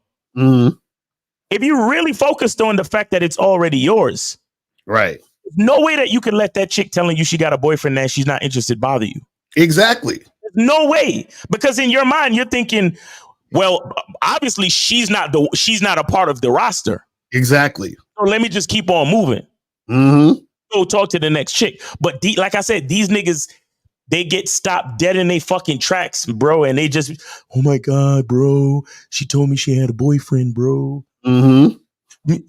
If you really focused on the fact that it's already yours, right? No way that you can let that chick telling you she got a boyfriend and she's not interested bother you. Exactly. No way, because in your mind you're thinking, well, obviously she's not a part of the roster. Exactly. So let me just keep on moving. Go talk to the next chick. But like I said, these niggas, they get stopped dead in their fucking tracks, bro. And they just, oh my God, bro. She told me she had a boyfriend, bro. You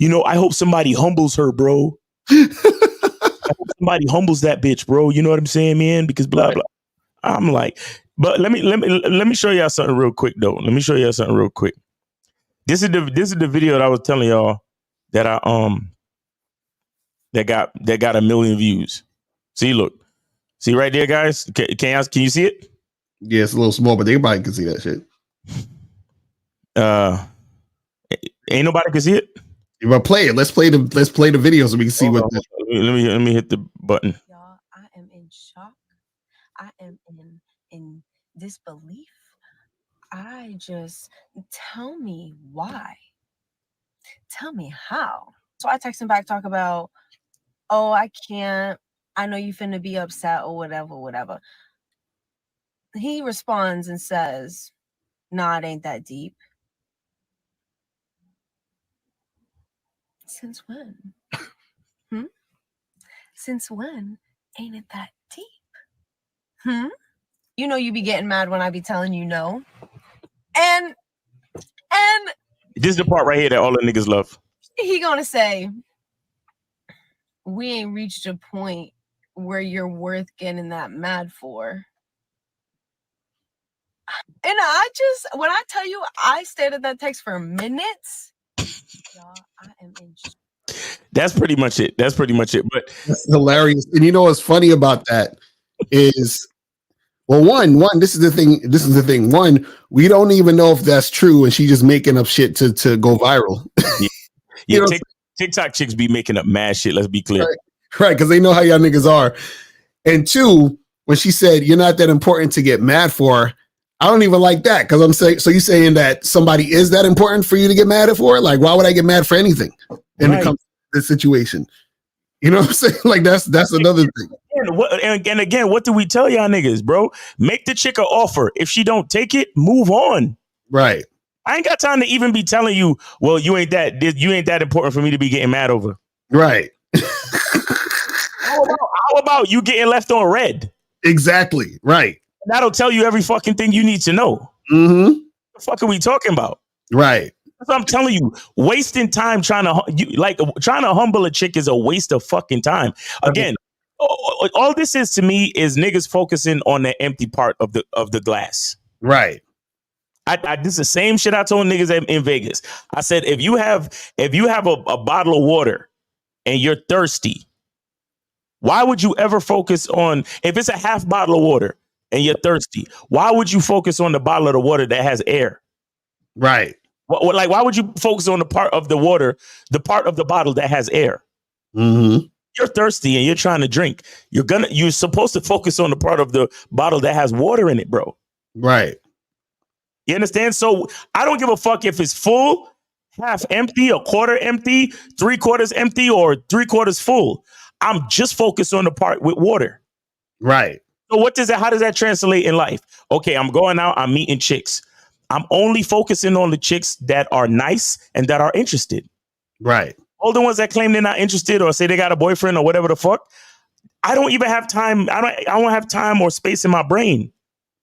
know, I hope somebody humbles her, bro. I hope somebody humbles that bitch, bro. You know what I'm saying, man? Because blah, blah. I'm like, but let me show y'all something real quick, though. Let me show y'all something real quick. This is the video that I was telling y'all that that got 1 million views. See, look. See right there, guys? Can you see it? Yeah, it's a little small, but they probably can see that shit. Ain't nobody can see it? If I play it, let's play the video so we can see what let me hit the button. Y'all, I am in shock. I am in disbelief. Tell me why. Tell me how. So I text him back, talk about, oh, I can't. I know you finna be upset or whatever. He responds and says, nah, it ain't that deep. Since when? Since when ain't it that deep? You know you be getting mad when I be telling you no. And this is the part right here that all the niggas love. He gonna say, we ain't reached a point where you're worth getting that mad for. And when I tell you, I stared at that text for minutes. Y'all, I am in shock. That's pretty much it. But that's hilarious. And you know what's funny about that is, well, one, this is the thing. One, we don't even know if that's true, and she just making up shit to go viral. Yeah, TikTok chicks be making up mad shit. Let's be clear. Right, because they know how y'all niggas are. And two, when she said, you're not that important to get mad for, I don't even like that because I'm saying. So you saying that somebody is that important for you to get mad at for? Like, why would I get mad for anything when it comes to this situation? You know what I'm saying? Like that's another thing. And again, what do we tell y'all niggas, bro? Make the chick an offer. If she don't take it, move on. Right. I ain't got time to even be telling you, well, you ain't that important for me to be getting mad over. Right. How about you getting left on red? Exactly. Right. That'll tell you every fucking thing you need to know. Mm-hmm. What the fuck are we talking about? Right. That's what I'm telling you. Wasting time trying to humble a chick is a waste of fucking time. Again, all this is to me is niggas focusing on the empty part of the glass. Right. This is the same shit I told niggas in Vegas. I said if you have a bottle of water and you're thirsty, why would you ever focus on if it's a half bottle of water and you're thirsty? Why would you focus on the bottle of the water that has air? Right. Why would you focus on the part of the water, the part of the bottle that has air? Mm-hmm. You're thirsty and you're trying to drink. You're supposed to focus on the part of the bottle that has water in it, bro. Right. You understand? So I don't give a fuck if it's full, half empty, a quarter empty, 3/4 empty, or 3/4 full. I'm just focused on the part with water. Right. So how does that translate in life? Okay, I'm going out, I'm meeting chicks. I'm only focusing on the chicks that are nice and that are interested. Right. All the ones that claim they're not interested or say they got a boyfriend or whatever the fuck, I don't even have time. I don't have time or space in my brain.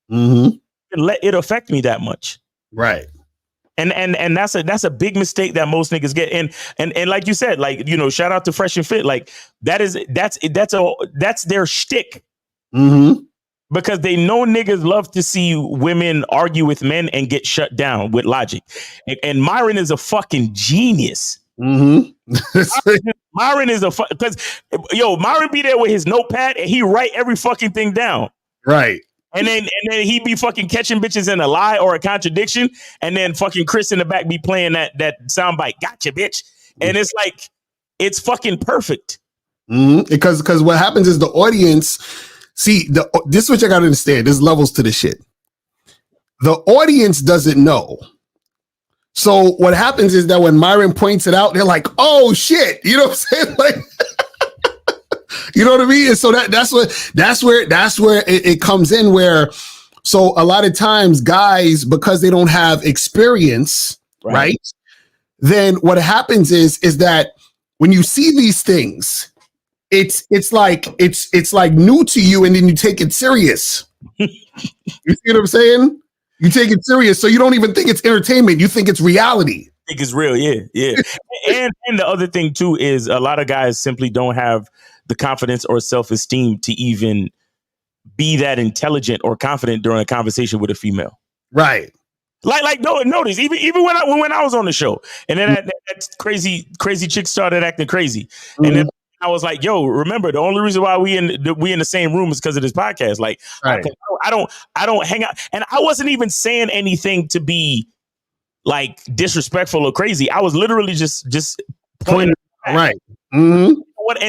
Mm-hmm. To let it affect me that much. Right. And that's a big mistake that most niggas get. And like you said, like, you know, shout out to Fresh and Fit. Like that's their shtick. Mm-hmm. Because they know niggas love to see women argue with men and get shut down with logic. And Myron is a fucking genius. Mm-hmm. Myron is because Myron be there with his notepad and he write every fucking thing down. Right. And then he be fucking catching bitches in a lie or a contradiction. And then fucking Chris in the back be playing that soundbite. Gotcha, bitch. And it's like, it's fucking perfect. Mm-hmm. Because what happens is the audience, see, this is what you got to understand. There's levels to this shit. The audience doesn't know. So what happens is that when Myron points it out, they're like, oh shit. You know what I'm saying? Like, you know what I mean? And so that's where it comes in where, so a lot of times guys, because they don't have experience, right? Then what happens is that when you see these things, it's like new to you, and then you take it serious. You see what I'm saying? You take it serious, so you don't even think it's entertainment. You think it's reality. I think it's real, yeah. and the other thing too is a lot of guys simply don't have the confidence or self-esteem to even be that intelligent or confident during a conversation with a female. Right. Like notice even when I was on the show, and then that crazy chick started acting crazy, mm-hmm. and then I was like, "Yo, remember the only reason why we in the same room is because of this podcast." Like, right. I don't hang out, and I wasn't even saying anything to be like disrespectful or crazy. I was literally just pointing right. Mm-hmm. What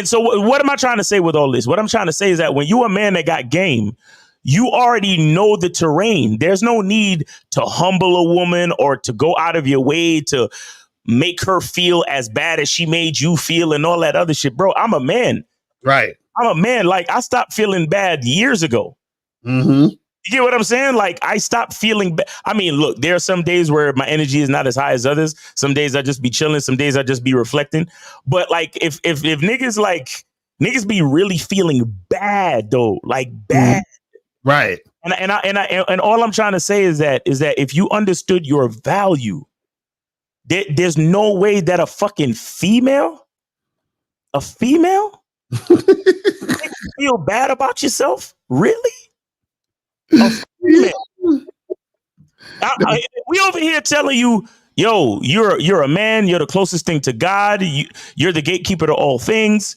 am I trying to say with all this? What I'm trying to say is that when you're a man that got game, you already know the terrain. There's no need to humble a woman or to go out of your way to make her feel as bad as she made you feel and all that other shit. Bro, I'm a man. Right. I'm a man. Like, I stopped feeling bad years ago. Mm-hmm. You get what I'm saying? Like, I stopped feeling bad. I mean, look, there are some days where my energy is not as high as others. Some days I just be chilling. Some days I just be reflecting. But like, if niggas be really feeling bad though, like bad. Right. And all I'm trying to say is that if you understood your value, there's no way that a fucking female makes you feel bad about yourself. Really? We over here telling you, yo, you're a man. You're the closest thing to God. You're the gatekeeper to all things.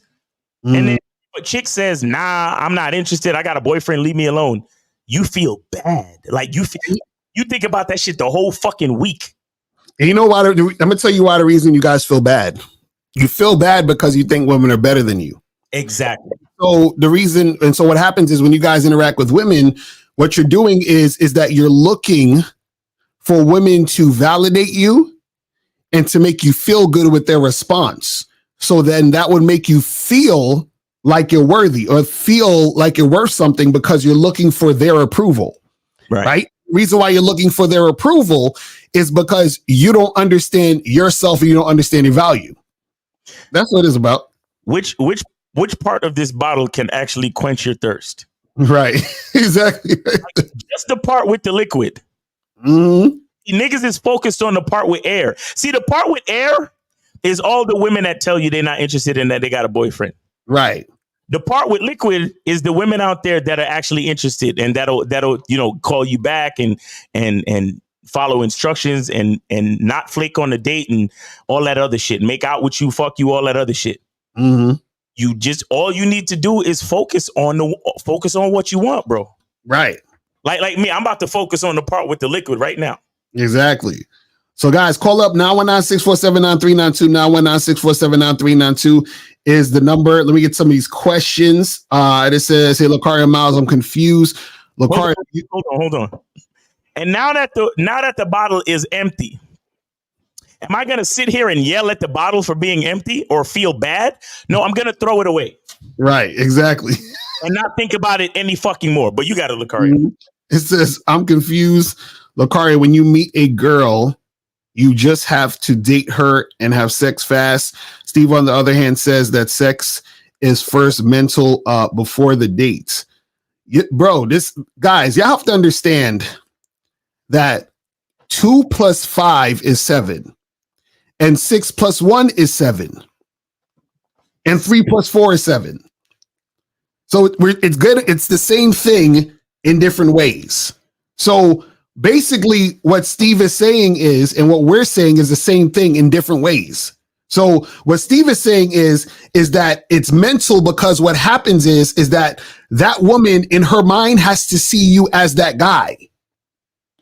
Mm-hmm. And then a chick says, nah, I'm not interested. I got a boyfriend. Leave me alone. You feel bad. Like you think about that shit the whole fucking week. And you know why? I'm going to tell you why the reason you guys feel bad. You feel bad because you think women are better than you. Exactly. So the reason, and so what happens is when you guys interact with women what you're doing is that you're looking for women to validate you and to make you feel good with their response. So then that would make you feel like you're worthy or feel like you're worth something because you're looking for their approval. Right? Reason why you're looking for their approval is because you don't understand yourself and you don't understand your value. That's what it's about. Which part of this bottle can actually quench your thirst? Right. Exactly. Like, just the part with the liquid. Mm-hmm. Niggas is focused on the part with air. See, the part with air is all the women that tell you they're not interested in that they got a boyfriend. Right. The part with liquid is the women out there that are actually interested and that'll call you back and follow instructions and not flake on the date and all that other shit. Make out with you, fuck you, all that other shit. Mm-hmm. All you need to do is focus on what you want, bro. Right. Like me, I'm about to focus on the part with the liquid right now. Exactly. So guys, call up 919-647-9392. 919-647-9392 is the number. Let me get some of these questions. It says, hey, Lucario Miles, I'm confused. Lucario, hold on. And now that the bottle is empty, am I going to sit here and yell at the bottle for being empty or feel bad? No, I'm going to throw it away. Right, exactly. And not think about it any fucking more. But you got it, Lucario. Mm-hmm. It says, I'm confused. Lucario, when you meet a girl, you just have to date her and have sex fast. Steve, on the other hand, says that sex is first mental before the date. Guys, y'all have to understand that 2 + 5 is 7. And 6 + 1 is 7. And 3 + 4 is 7. So it's good. It's the same thing in different ways. So basically what Steve is saying is, and what we're saying is the same thing in different ways. So what Steve is saying is that it's mental because what happens is that woman in her mind has to see you as that guy.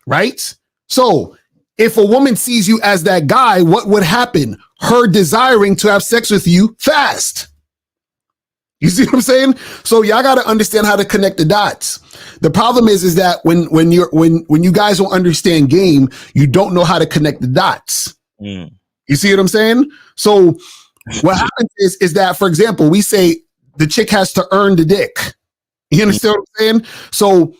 Right? So if a woman sees you as that guy, what would happen? Her desiring to have sex with you fast. You see what I'm saying? So y'all got to understand how to connect the dots. The problem is that when you guys don't understand game, you don't know how to connect the dots. You see what I'm saying? So what happens is that, for example, we say the chick has to earn the dick. You understand what I'm saying? So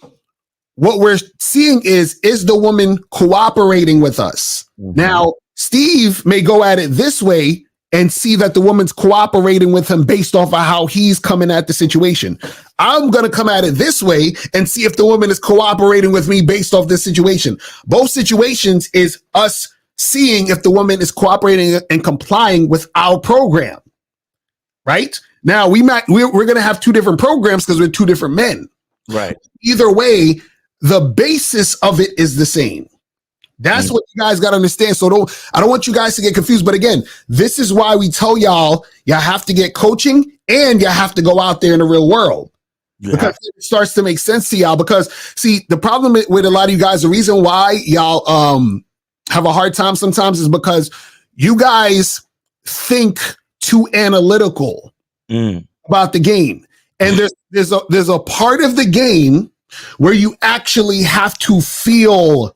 what we're seeing is the woman cooperating with us. Mm-hmm. Now, Steve may go at it this way and see that the woman's cooperating with him based off of how he's coming at the situation. I'm going to come at it this way and see if the woman is cooperating with me based off this situation. Both situations is us seeing if the woman is cooperating and complying with our program. Right? Now, we're going to have two different programs because we're two different men. Right. Either way, the basis of it is the same. That's what you guys got to understand. So I don't want you guys to get confused. But again, this is why we tell y'all have to get coaching and you have to go out there in the real world. Yeah. Because it starts to make sense to y'all. Because see, the problem with a lot of you guys, the reason why y'all have a hard time sometimes is because you guys think too analytical about the game. And there's a part of the game where you actually have to feel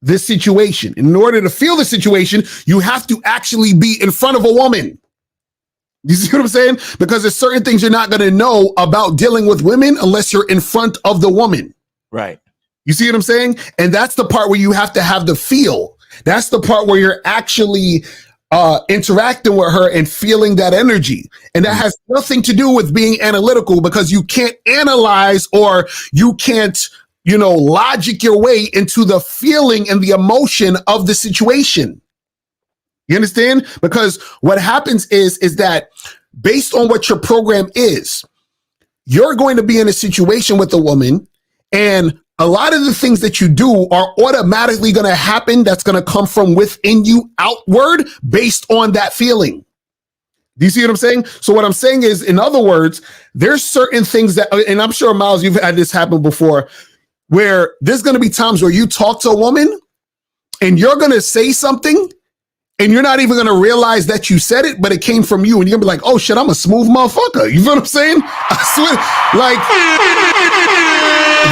this situation. In order to feel the situation, you have to actually be in front of a woman. You see what I'm saying? Because there's certain things you're not going to know about dealing with women unless you're in front of the woman. Right. You see what I'm saying? And that's the part where you have to have the feel. That's the part where you're actually interacting with her and feeling that energy. And that has nothing to do with being analytical, because you can't analyze or you can't logic your way into the feeling and the emotion of the situation. You understand? Because what happens is that based on what your program is, you're going to be in a situation with a woman, and a lot of the things that you do are automatically going to happen. That's going to come from within you outward based on that feeling. Do you see what I'm saying? So what I'm saying is, in other words, there's certain things that, and I'm sure, Miles, you've had this happen before, where there's going to be times where you talk to a woman and you're going to say something and you're not even going to realize that you said it, but it came from you. And you're going to be like, oh shit, I'm a smooth motherfucker. You feel what I'm saying? I swear, like,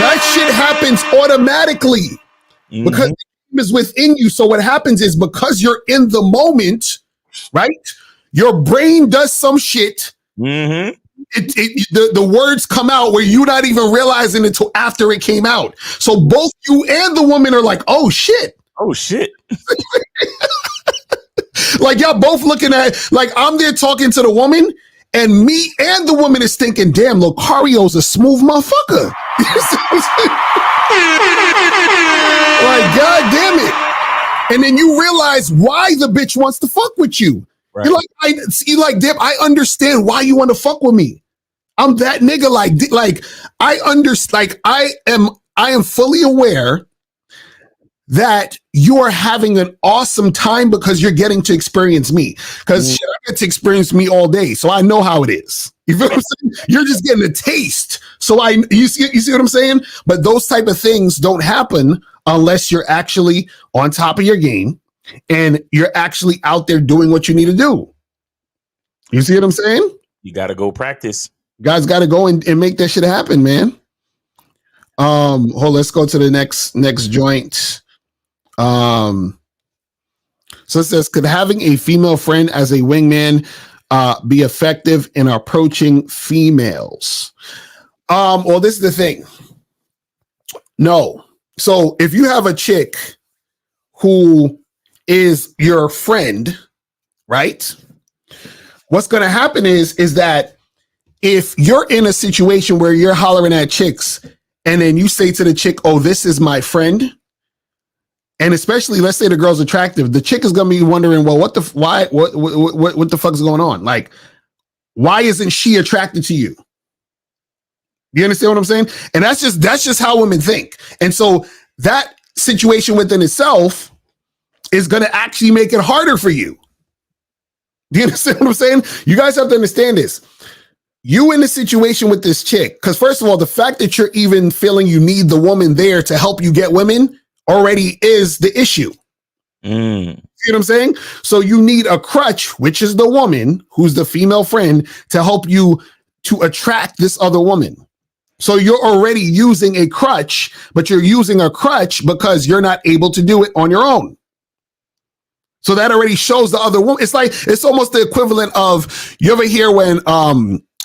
that shit happens automatically because the game is within you. So what happens is because you're in the moment, right? Your brain does some shit. The words come out where you're not even realizing it until after it came out. So both you and the woman are like, oh shit. Oh shit. Like y'all both looking at, like I'm there talking to the woman and me and the woman is thinking, damn, Lucario's a smooth motherfucker. Like, God damn it. And then you realize why the bitch wants to fuck with you. Right. You're like, damn, I understand why you want to fuck with me. I'm that nigga. Like I understand. Like I am fully aware that you are having an awesome time because you're getting to experience me. Because shit, I get to experience me all day, so I know how it is. You feel what I'm saying? You're just getting a taste. So you see what I'm saying? But those type of things don't happen unless you're actually on top of your game and you're actually out there doing what you need to do. You see what I'm saying? You got to go practice. Guys got to go and make that shit happen, man. Let's go to the next joint. So it says, could having a female friend as a wingman be effective in approaching females? Well, this is the thing. No. So if you have a chick who is your friend, right? What's going to happen is that if you're in a situation where you're hollering at chicks and then you say to the chick, oh, this is my friend. And especially, let's say the girl's attractive. The chick is going to be wondering, well, what the fuck is going on? Like, why isn't she attracted to you? You understand what I'm saying? And that's just how women think. And so that situation within itself is going to actually make it harder for you. Do you understand what I'm saying? You guys have to understand this. You in the situation with this chick, because first of all, the fact that you're even feeling you need the woman there to help you get women already is the issue. See what I'm saying? So you need a crutch, which is the woman who's the female friend, to help you to attract this other woman. So you're already using a crutch, but you're using a crutch because you're not able to do it on your own. So that already shows the other woman. It's almost the equivalent of, you ever hear when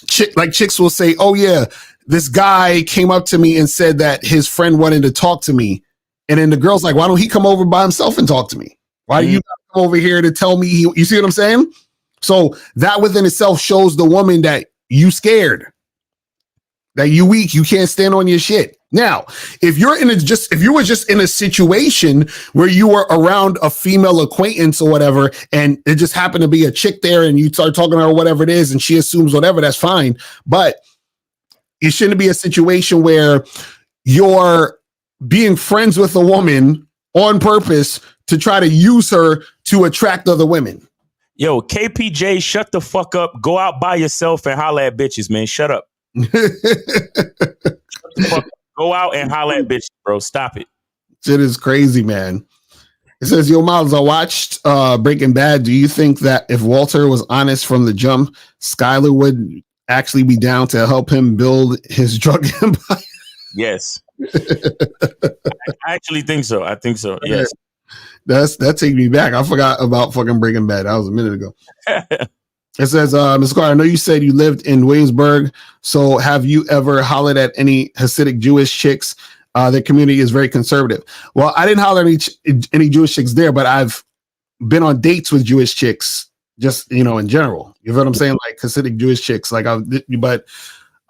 chicks will say, oh yeah, this guy came up to me and said that his friend wanted to talk to me. And then the girl's like, why don't he come over by himself and talk to me? Why do you come over here to tell me? You see what I'm saying? So that within itself shows the woman that you scared, that you weak, you can't stand on your shit. Now, if you were just in a situation where you were around a female acquaintance or whatever, and it just happened to be a chick there and you start talking to her, whatever it is, and she assumes whatever, that's fine. But it shouldn't be a situation where you're being friends with a woman on purpose to try to use her to attract other women. Yo, KPJ, shut the fuck up. Go out by yourself and holler at bitches, man. Shut up. Go out and holler at bitches, bro. Stop it. Shit is crazy, man. It says, yo, Miles, I watched Breaking Bad. Do you think that if Walter was honest from the jump, Skyler would actually be down to help him build his drug empire? Yes. I actually think so. I think so. Yes. That takes me back. I forgot about fucking Breaking Bad. That was a minute ago. It says, Ms. Carter, I know you said you lived in Williamsburg. So have you ever hollered at any Hasidic Jewish chicks? Their community is very conservative. Well, I didn't holler at any Jewish chicks there, but I've been on dates with Jewish chicks, just, in general. You know what I'm saying? Like Hasidic Jewish chicks. Yeah,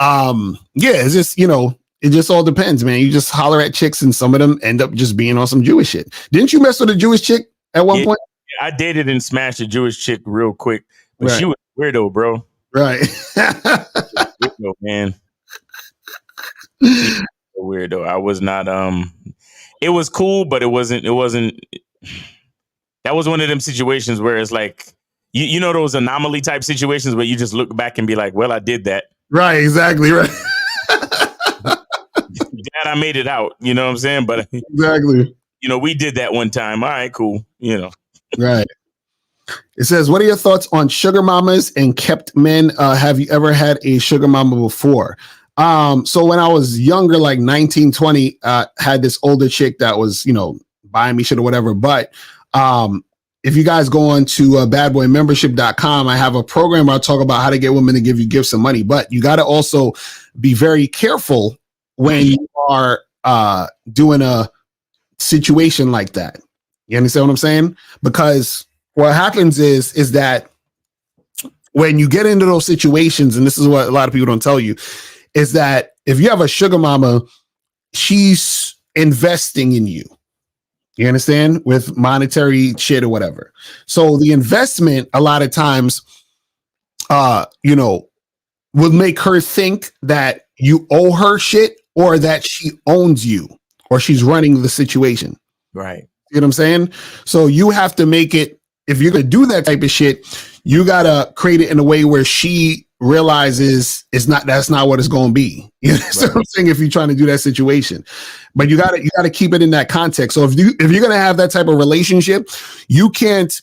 it's just, it just all depends, man. You just holler at chicks and some of them end up just being on some Jewish shit. Didn't you mess with a Jewish chick at one point? I dated and smashed a Jewish chick real quick. But She was weirdo, bro. Right. Weirdo, man. Weirdo. I was not, it was cool, but it wasn't, that was one of them situations where it's like, you know, those anomaly type situations where you just look back and be like, well, I did that. Right. Exactly. Right. Glad I made it out. You know what I'm saying? But exactly. We did that one time. All right, cool. Right. It says, what are your thoughts on sugar mamas and kept men? Have you ever had a sugar mama before? So when I was younger, like 19, 20, had this older chick that was, buying me shit or whatever. But if you guys go on to badboymembership.com, I have a program where I talk about how to get women to give you gifts and money. But you got to also be very careful when you are doing a situation like that. You understand what I'm saying? Because what happens is that when you get into those situations, and this is what a lot of people don't tell you, is that if you have a sugar mama, she's investing in you. You understand? With monetary shit or whatever. So the investment a lot of times, will make her think that you owe her shit or that she owns you or she's running the situation. Right. You know what I'm saying? So you have to make it, if you're going to do that type of shit, you got to create it in a way where she realizes that's not what it's going to be. You know what I'm saying? If you're trying to do that situation, but you got to keep it in that context. So if you're going to have that type of relationship, you can't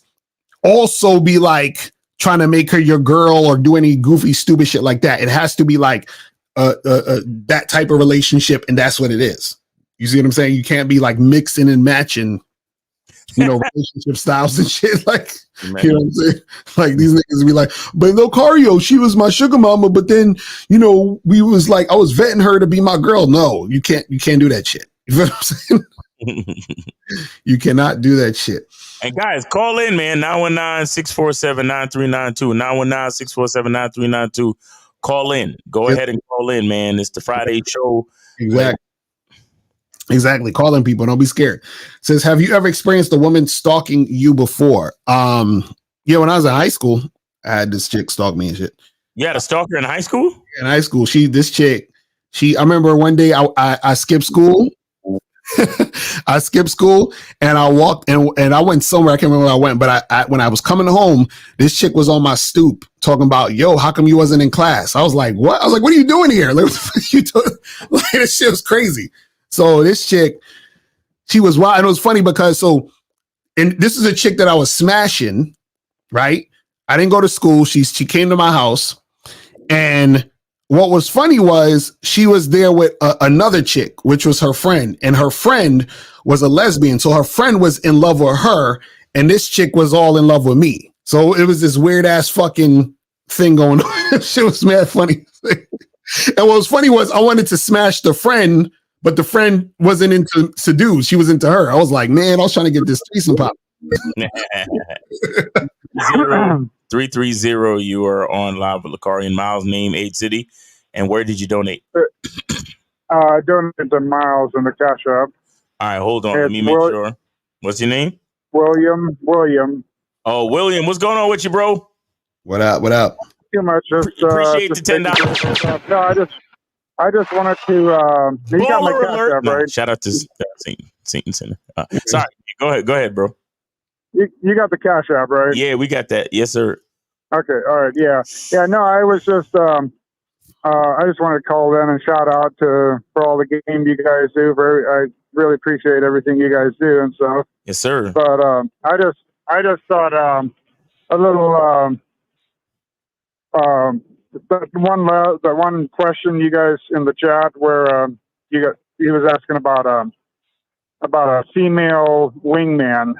also be like trying to make her your girl or do any goofy, stupid shit like that. It has to be like that type of relationship. And that's what it is. You see what I'm saying? You can't be like mixing and matching, relationship styles and shit. Like, you know what I'm saying? Like these niggas be like, but no, Cario, she was my sugar mama. But then, we was like, I was vetting her to be my girl. No, you can't do that shit. You know what I'm saying? You cannot do that shit. And guys, call in, man. 919-647-9392. 919-647-9392. Call in. Go ahead and call in, man. It's the Friday show. Exactly. Calling people. Don't be scared. It says, have you ever experienced a woman stalking you before? When I was in high school, I had this chick stalk me and shit. You had a stalker in high school? In high school. I remember one day I skipped school. I skipped school and I walked and I went somewhere. I can't remember where I went, but when I was coming home, this chick was on my stoop talking about, yo, how come you wasn't in class? I was like, what? I was like, what are you doing here? Like, what the fuck are you doing? Like, this shit was crazy. So this chick, she was wild. And it was funny because and this is a chick that I was smashing, right? I didn't go to school. She came to my house. And what was funny was she was there with another chick, which was her friend. And her friend was a lesbian. So her friend was in love with her. And this chick was all in love with me. So it was this weird ass fucking thing going on. Shit was mad funny. And what was funny was I wanted to smash the friend, but the friend wasn't into seduce. She was into her. I was like, man, I was trying to get this threesome pop. 330, you are on live with Lakari and Miles, name, age, city. And where did you donate? I donated to Miles in the Cash App. All right, hold on. Let me make sure. What's your name? William. Oh, William. What's going on with you, bro? What up? Too much. Appreciate the $10. No, I just wanted to. You got my Cash App, right? Shout out to Seton Center. Sorry. Go ahead, bro. You got the Cash App, right? Yeah, we got that. Yes, sir. Okay. All right. Yeah. No, I was just. I just wanted to call in and shout out for all the game you guys do. I really appreciate everything you guys do and stuff. Yes, sir. But I just thought a little. The one question you guys in the chat where he was asking about a female wingman.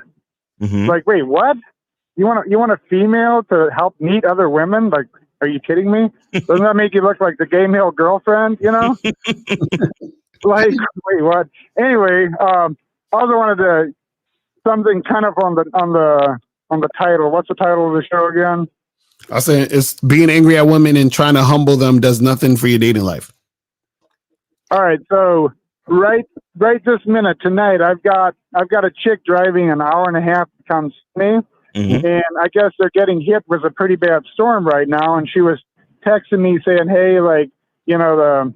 Mm-hmm. Like, wait, what? You want a female to help meet other women? Like, are you kidding me? Doesn't that make you look like the gay male girlfriend? Like, wait, what? Anyway, I also wanted to something kind of on the title. What's the title of the show again? I was saying it's being angry at women and trying to humble them does nothing for your dating life. All right, so right this minute tonight, I've got a chick driving an hour and a half to come see me, and I guess they're getting hit with a pretty bad storm right now. And she was texting me saying, "Hey, like, there's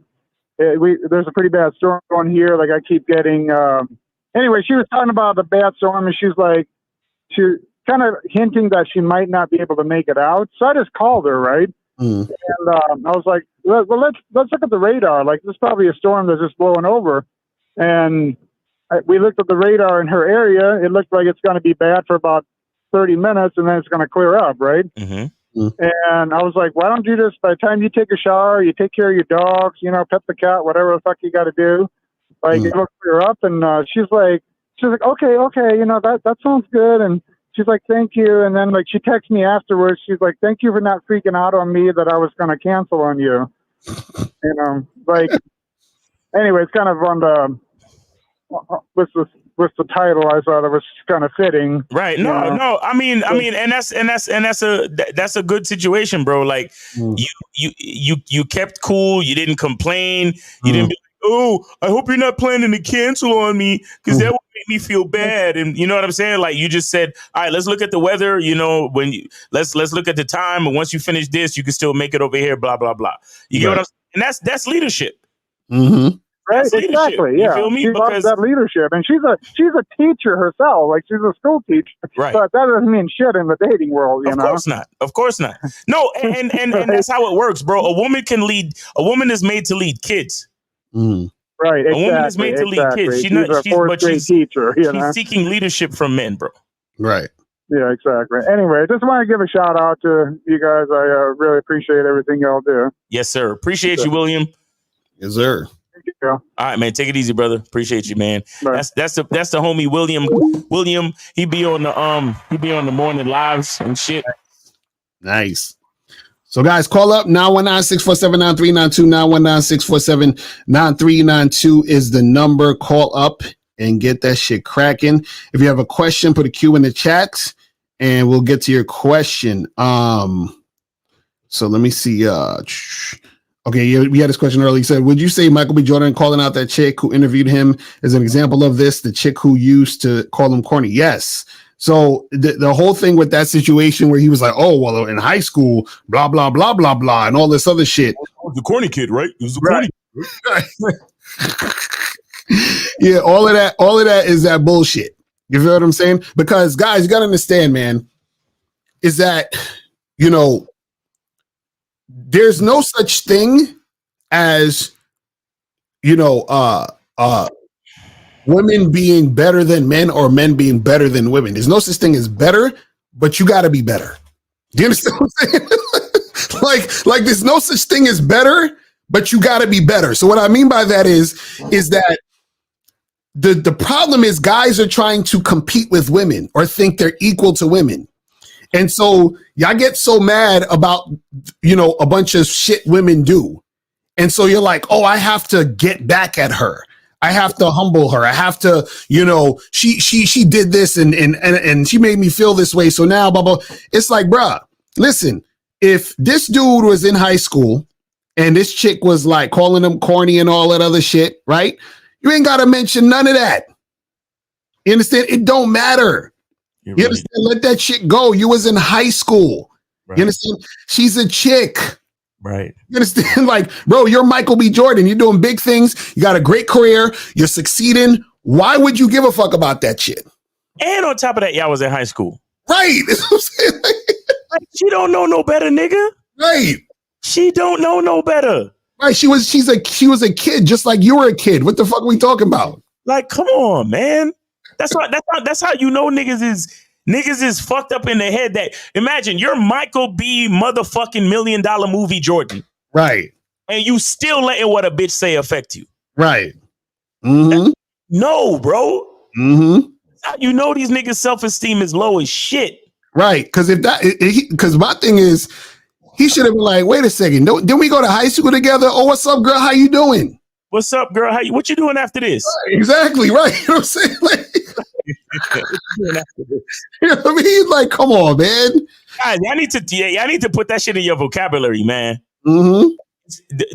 a pretty bad storm going here. Like, I keep getting." Anyway, she was talking about the bad storm, and she's like, she kind of hinting that she might not be able to make it out. So I just called her, right? And I was like, well, let's look at the radar. Like, this is probably a storm that's just blowing over. And we looked at the radar in her area. It looked like it's going to be bad for about 30 minutes, and then it's going to clear up, right? Mm-hmm. And I was like, why don't you just, by the time you take a shower, you take care of your dogs, you know, pet the cat, whatever the fuck you got to do. Like, it'll clear up. And she's like, okay, you know, that sounds good. And she's like, thank you. And then, like, she texts me afterwards. She's like, thank you for not freaking out on me that I was going to cancel on you. You know, like, anyway, it's kind of on the, with the title, I thought it was kind of fitting. Right. No. I mean, and that's a good situation, bro. Like you kept cool. You didn't complain. You didn't be like, oh, I hope you're not planning to cancel on me because that would make me feel bad. And you know what I'm saying? Like you just said, all right, let's look at the weather. You know, let's look at the time. And once you finish this, you can still make it over here. Blah blah blah. You get what I'm saying? And that's leadership. Mm-hmm. Right, exactly. Yeah, you feel me? She loves that leadership, and she's a teacher herself. Like she's a school teacher, right? But that doesn't mean shit in the dating world, you know. Of course not. No, and that's how it works, bro. A woman can lead. A woman is made to lead kids. Right. Exactly, a woman is made to lead kids. She's a fourth grade teacher. You know? She's seeking leadership from men, bro. Right. Yeah, exactly. Anyway, just want to give a shout out to you guys. I really appreciate everything y'all do. Yes, sir. Appreciate you, William. Yes, sir. All right, man. Take it easy, brother. Appreciate you, man. Right. That's the homie William. William, he be on the morning lives and shit. Nice. So guys, call up 919-647-9392. 919-647-9392 is the number. Call up and get that shit cracking. If you have a question, put a Q in the chat and we'll get to your question. So let me see. Okay, we had this question earlier. He said, would you say Michael B. Jordan calling out that chick who interviewed him is an example of this? The chick who used to call him corny? Yes. So the whole thing with that situation where he was like, oh, well, in high school, blah, blah, blah, blah, blah, and all this other shit. The corny kid, right? It was the corny kid. Yeah, all of that is that bullshit. You feel what I'm saying? Because, guys, you got to understand, man, is that, you know, there's no such thing as, you know, women being better than men or men being better than women. There's no such thing as better, but you got to be better. Do you understand what I'm saying? like there's no such thing as better, but you got to be better. So what I mean by that is that the problem is guys are trying to compete with women or think they're equal to women. And so y'all get so mad about, you know, a bunch of shit women do. And so you're like, oh, I have to get back at her. I have to humble her. I have to, you know, she did this and she made me feel this way. So now, blah, blah. It's like, bruh, listen, if this dude was in high school and this chick was like calling him corny and all that other shit, right? You ain't got to mention none of that. You understand? It don't matter. You understand? Let that shit go. You was in high school. Right. You understand? She's a chick. Right. You understand? Like, bro, you're Michael B. Jordan. You're doing big things. You got a great career. You're succeeding. Why would you give a fuck about that shit? And on top of that, y'all was in high school. Right. That's what I'm saying. She don't know no better, nigga. Right. She don't know no better. Right. She was a kid, just like you were a kid. What the fuck are we talking about? Like, come on, man. That's how you know niggas is fucked up in the head. That imagine you're Michael B. motherfucking $1 million movie Jordan. Right. And you still letting what a bitch say affect you. Right. Mm-hmm. No, bro. Mm-hmm. That's how you know these niggas' self-esteem is low as shit. Right. Because my thing is, he should have been like, wait a second. Didn't we go to high school together? Oh, what's up, girl? How you doing? What's up, girl? What you doing after this? Right, exactly. Right. You know what I'm saying? Like, you know what I mean? Like, come on, man. Guys, y'all need to put that shit in your vocabulary, man. Mm-hmm.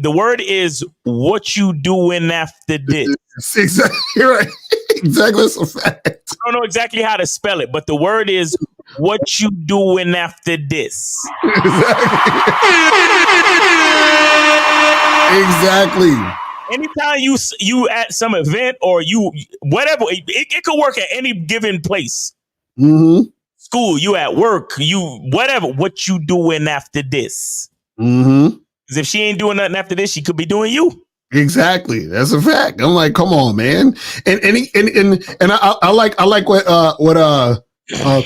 The word is what you doing after this. Exactly right. Exactly. That's a fact. I don't know exactly how to spell it, but the word is what you doing after this. Exactly. Anytime you at some event or you whatever, it could work at any given place. Mm-hmm. School, you at work, you whatever. What you doing after this? Mm-hmm. Because if she ain't doing nothing after this, she could be doing you. Exactly. That's a fact. I'm like, come on, man. And I like what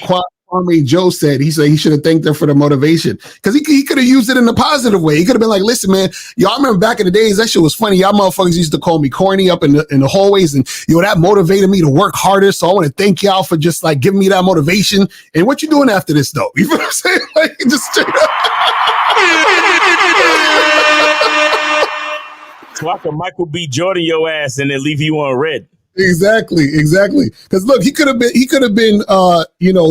Quad Army Joe said. He said he should have thanked her for the motivation because he could have used it in a positive way. He could have been like, "Listen, man, y'all remember back in the days that shit was funny. Y'all motherfuckers used to call me corny up in the hallways, and that motivated me to work harder. So I want to thank y'all for just like giving me that motivation. And what you doing after this though? You know what I'm saying? Like just straight up." So I can Michael B. Jordan your ass and then leave you on red. Exactly. Because look, he could have been,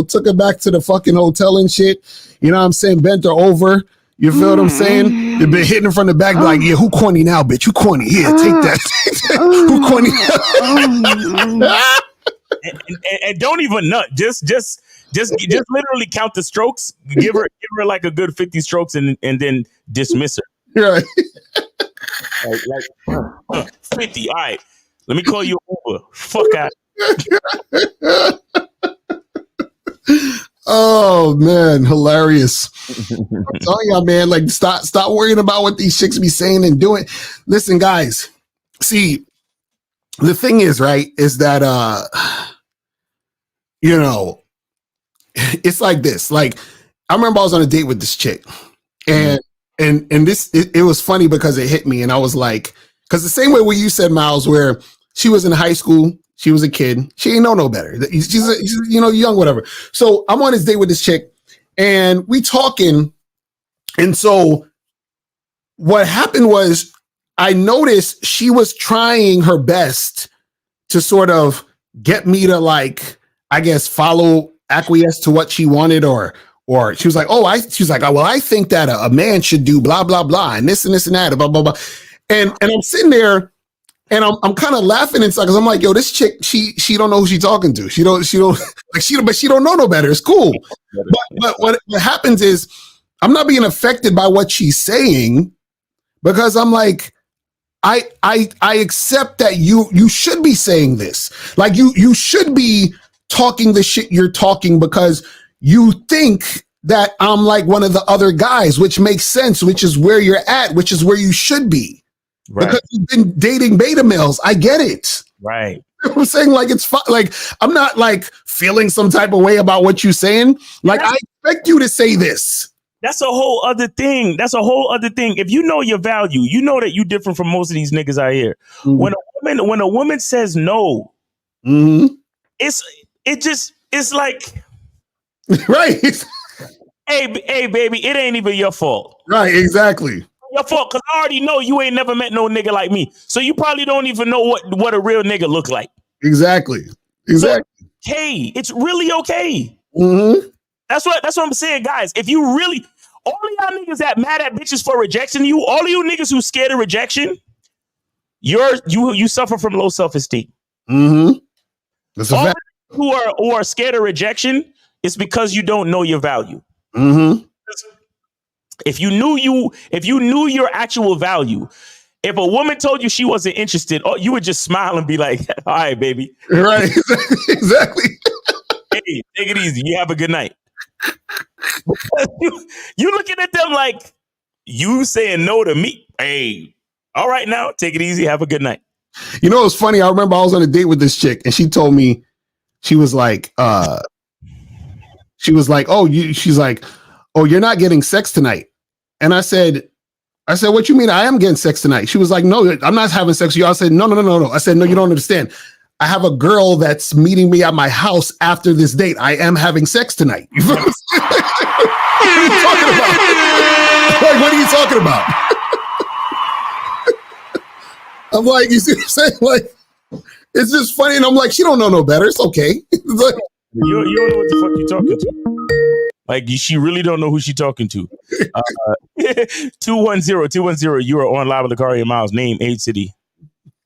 took her back to the fucking hotel and shit. You know what I'm saying? Bent her over. You feel what I'm saying? They've been hitting her from the back, like, yeah, who corny now, bitch? Who corny? Here, take that. Who corny? and don't even nut. Just literally count the strokes. Give her like a good 50 strokes and then dismiss her. Right. Like 50. All right. Let me call you Uber. Fuck out. Oh man, hilarious. I'm telling y'all, man, like stop worrying about what these chicks be saying and doing. Listen, guys, see, the thing is, right, is that it's like this. Like, I remember I was on a date with this chick, and this it was funny because it hit me, and I was like, because the same way where you said, Miles, where she was in high school, she was a kid, she ain't know no better. She's young, whatever. So I'm on this date with this chick, and we talking, and so what happened was I noticed she was trying her best to sort of get me to, like, I guess, acquiesce to what she wanted, or she was like, she's like, well, I think that a man should do blah, blah, blah, and this and this and that, blah, blah, blah. And I'm sitting there and I'm kind of laughing inside because I'm like, yo, this chick, she don't know who she's talking to. She don't but she don't know no better. It's cool. But what happens is I'm not being affected by what she's saying because I'm like, I accept that you should be saying this. Like you should be talking the shit you're talking because you think that I'm like one of the other guys, which makes sense, which is where you're at, which is where you should be. Right. Because you've been dating beta males. I get it. Right. You know what I'm saying? Like, it's fun. Like, I'm not like feeling some type of way about what you're saying. Like, I expect you to say this. That's a whole other thing. If you know your value, you know that you're different from most of these niggas out here. Mm-hmm. When a woman says no, mm-hmm. it's like, right. Hey, baby, it ain't even your fault. Right, exactly. Your fault, because I already know you ain't never met no nigga like me. So you probably don't even know what a real nigga look like. Exactly. So, hey, it's really okay. Mm-hmm. That's what I'm saying, guys. If you really, all of y'all niggas that mad at bitches for rejecting you, all of you niggas who scared of rejection, you suffer from low self-esteem. Mm-hmm. That's a fact. Who are scared of rejection, it's because you don't know your value. Mm-hmm. If you knew your actual value, if a woman told you she wasn't interested, you would just smile and be like, all right, baby. Right. Exactly. Hey, take it easy. You have a good night. you looking at them like you saying no to me. Hey, all right now, take it easy. Have a good night. You know, it's funny. I remember I was on a date with this chick and she told me, she was like, oh, you're not getting sex tonight. And I said, what you mean? I am getting sex tonight. She was like, no, I'm not having sex with you. I said, no. I said, no, you don't understand. I have a girl that's meeting me at my house after this date. I am having sex tonight. You know what I'm saying? What are you talking about? Like, what are you talking about? I'm like, you see what I'm saying? Like, it's just funny. And I'm like, she don't know no better. It's okay. It's like, you don't know what the fuck you talking to. Like, she really don't know who she talking to. 210, you are on live with Lucario Miles. Name, age, city.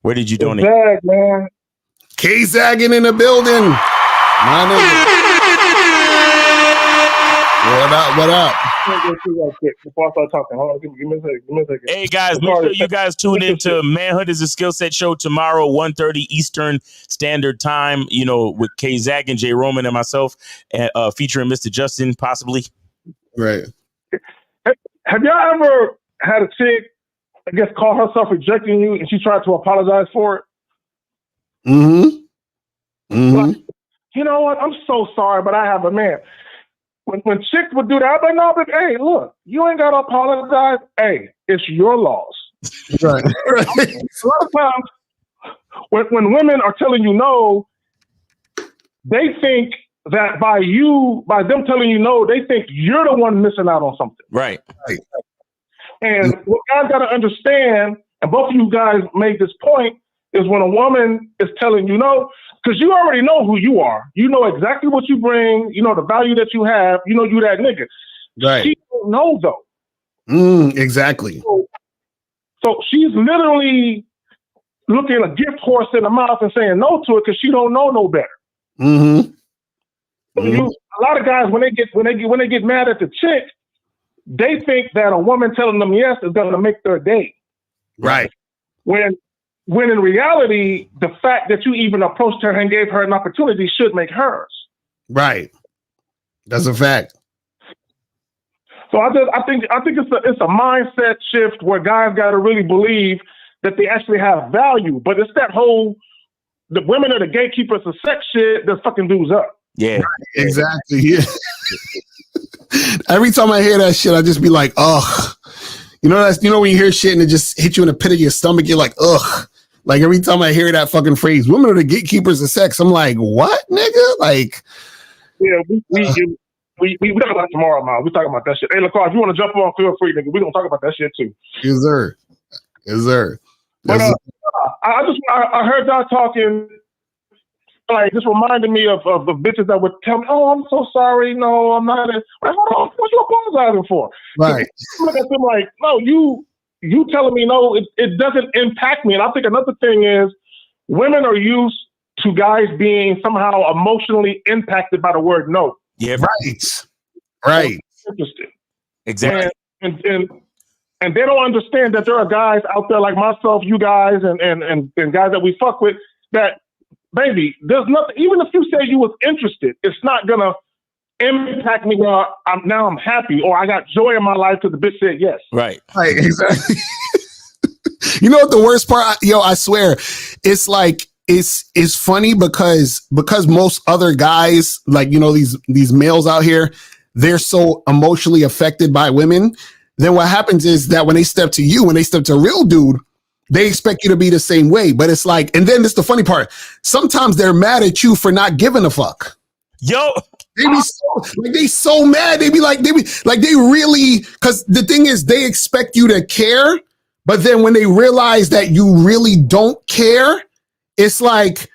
Where did you donate? Zag, man. K-Zagging in the building. My nigga. What up? Before I start talking, hold on, give me a second. Hey guys, make sure you guys tune into Manhood is a Skill Set show tomorrow, 1:30 Eastern Standard Time. You know, with K-Zag and Jay Roman and myself, featuring Mr. Justin, possibly. Right. Have y'all ever had a chick, I guess, call herself rejecting you, and she tried to apologize for it? Mm-hmm. Mm-hmm. Like, you know what? I'm so sorry, but I have a man. when chicks would do that, I'd be like, no, but hey, look, you ain't got to apologize. Hey, it's your loss. Right. A lot of times, when women are telling you no, they think that by them telling you no, they think you're the one missing out on something. Right. And what guys got to understand, and both of you guys made this point, is when a woman is telling you no, because you already know who you are. You know exactly what you bring. You know the value that you have. You know you that nigga. Right. She don't know though. Exactly. So she's literally looking a gift horse in the mouth and saying no to it because she don't know no better. Mm-hmm. A lot of guys when they get mad at the chick, they think that a woman telling them yes is going to make their day. Right. When in reality, the fact that you even approached her and gave her an opportunity should make hers. Right. That's a fact. So I think it's a mindset shift where guys got to really believe that they actually have value. But it's that whole the women are the gatekeepers of sex shit that fucking dudes up. Yeah. Right, exactly. Yeah. Every time I hear that shit, I just be like, ugh. You know when you hear shit and it just hits you in the pit of your stomach, you're like, ugh. Like every time I hear that fucking phrase, women are the gatekeepers of sex. I'm like, what, nigga? Like, yeah, we talk about tomorrow, man. We talking about that shit. Hey, LaCar, if you want to jump on, feel free, nigga. We gonna talk about that shit too. Yes, sir. Yes, sir. But I heard y'all talking. Like, this reminded me of the bitches that would tell me, "Oh, I'm so sorry. No, I'm not." Like, hold on, what you apologizing for? Right. Look at them like, no, you telling me no, it doesn't impact me. And I think another thing is women are used to guys being somehow emotionally impacted by the word no. Yeah. Right. Interesting. Exactly. And they don't understand that there are guys out there like myself, you guys, and guys that we fuck with that. Baby, there's nothing. Even if you say you was interested, it's not gonna impact me. Well, I'm happy, or I got joy in my life because the bitch said yes. Right. Right. Exactly. You know what the worst part? I swear, it's like it's funny because most other guys, like these males out here, they're so emotionally affected by women. Then what happens is that when they step to a real dude, they expect you to be the same way. But it's like, and then this the funny part. Sometimes they're mad at you for not giving a fuck. Yo, they so mad. They really, because the thing is, they expect you to care. But then when they realize that you really don't care, it's like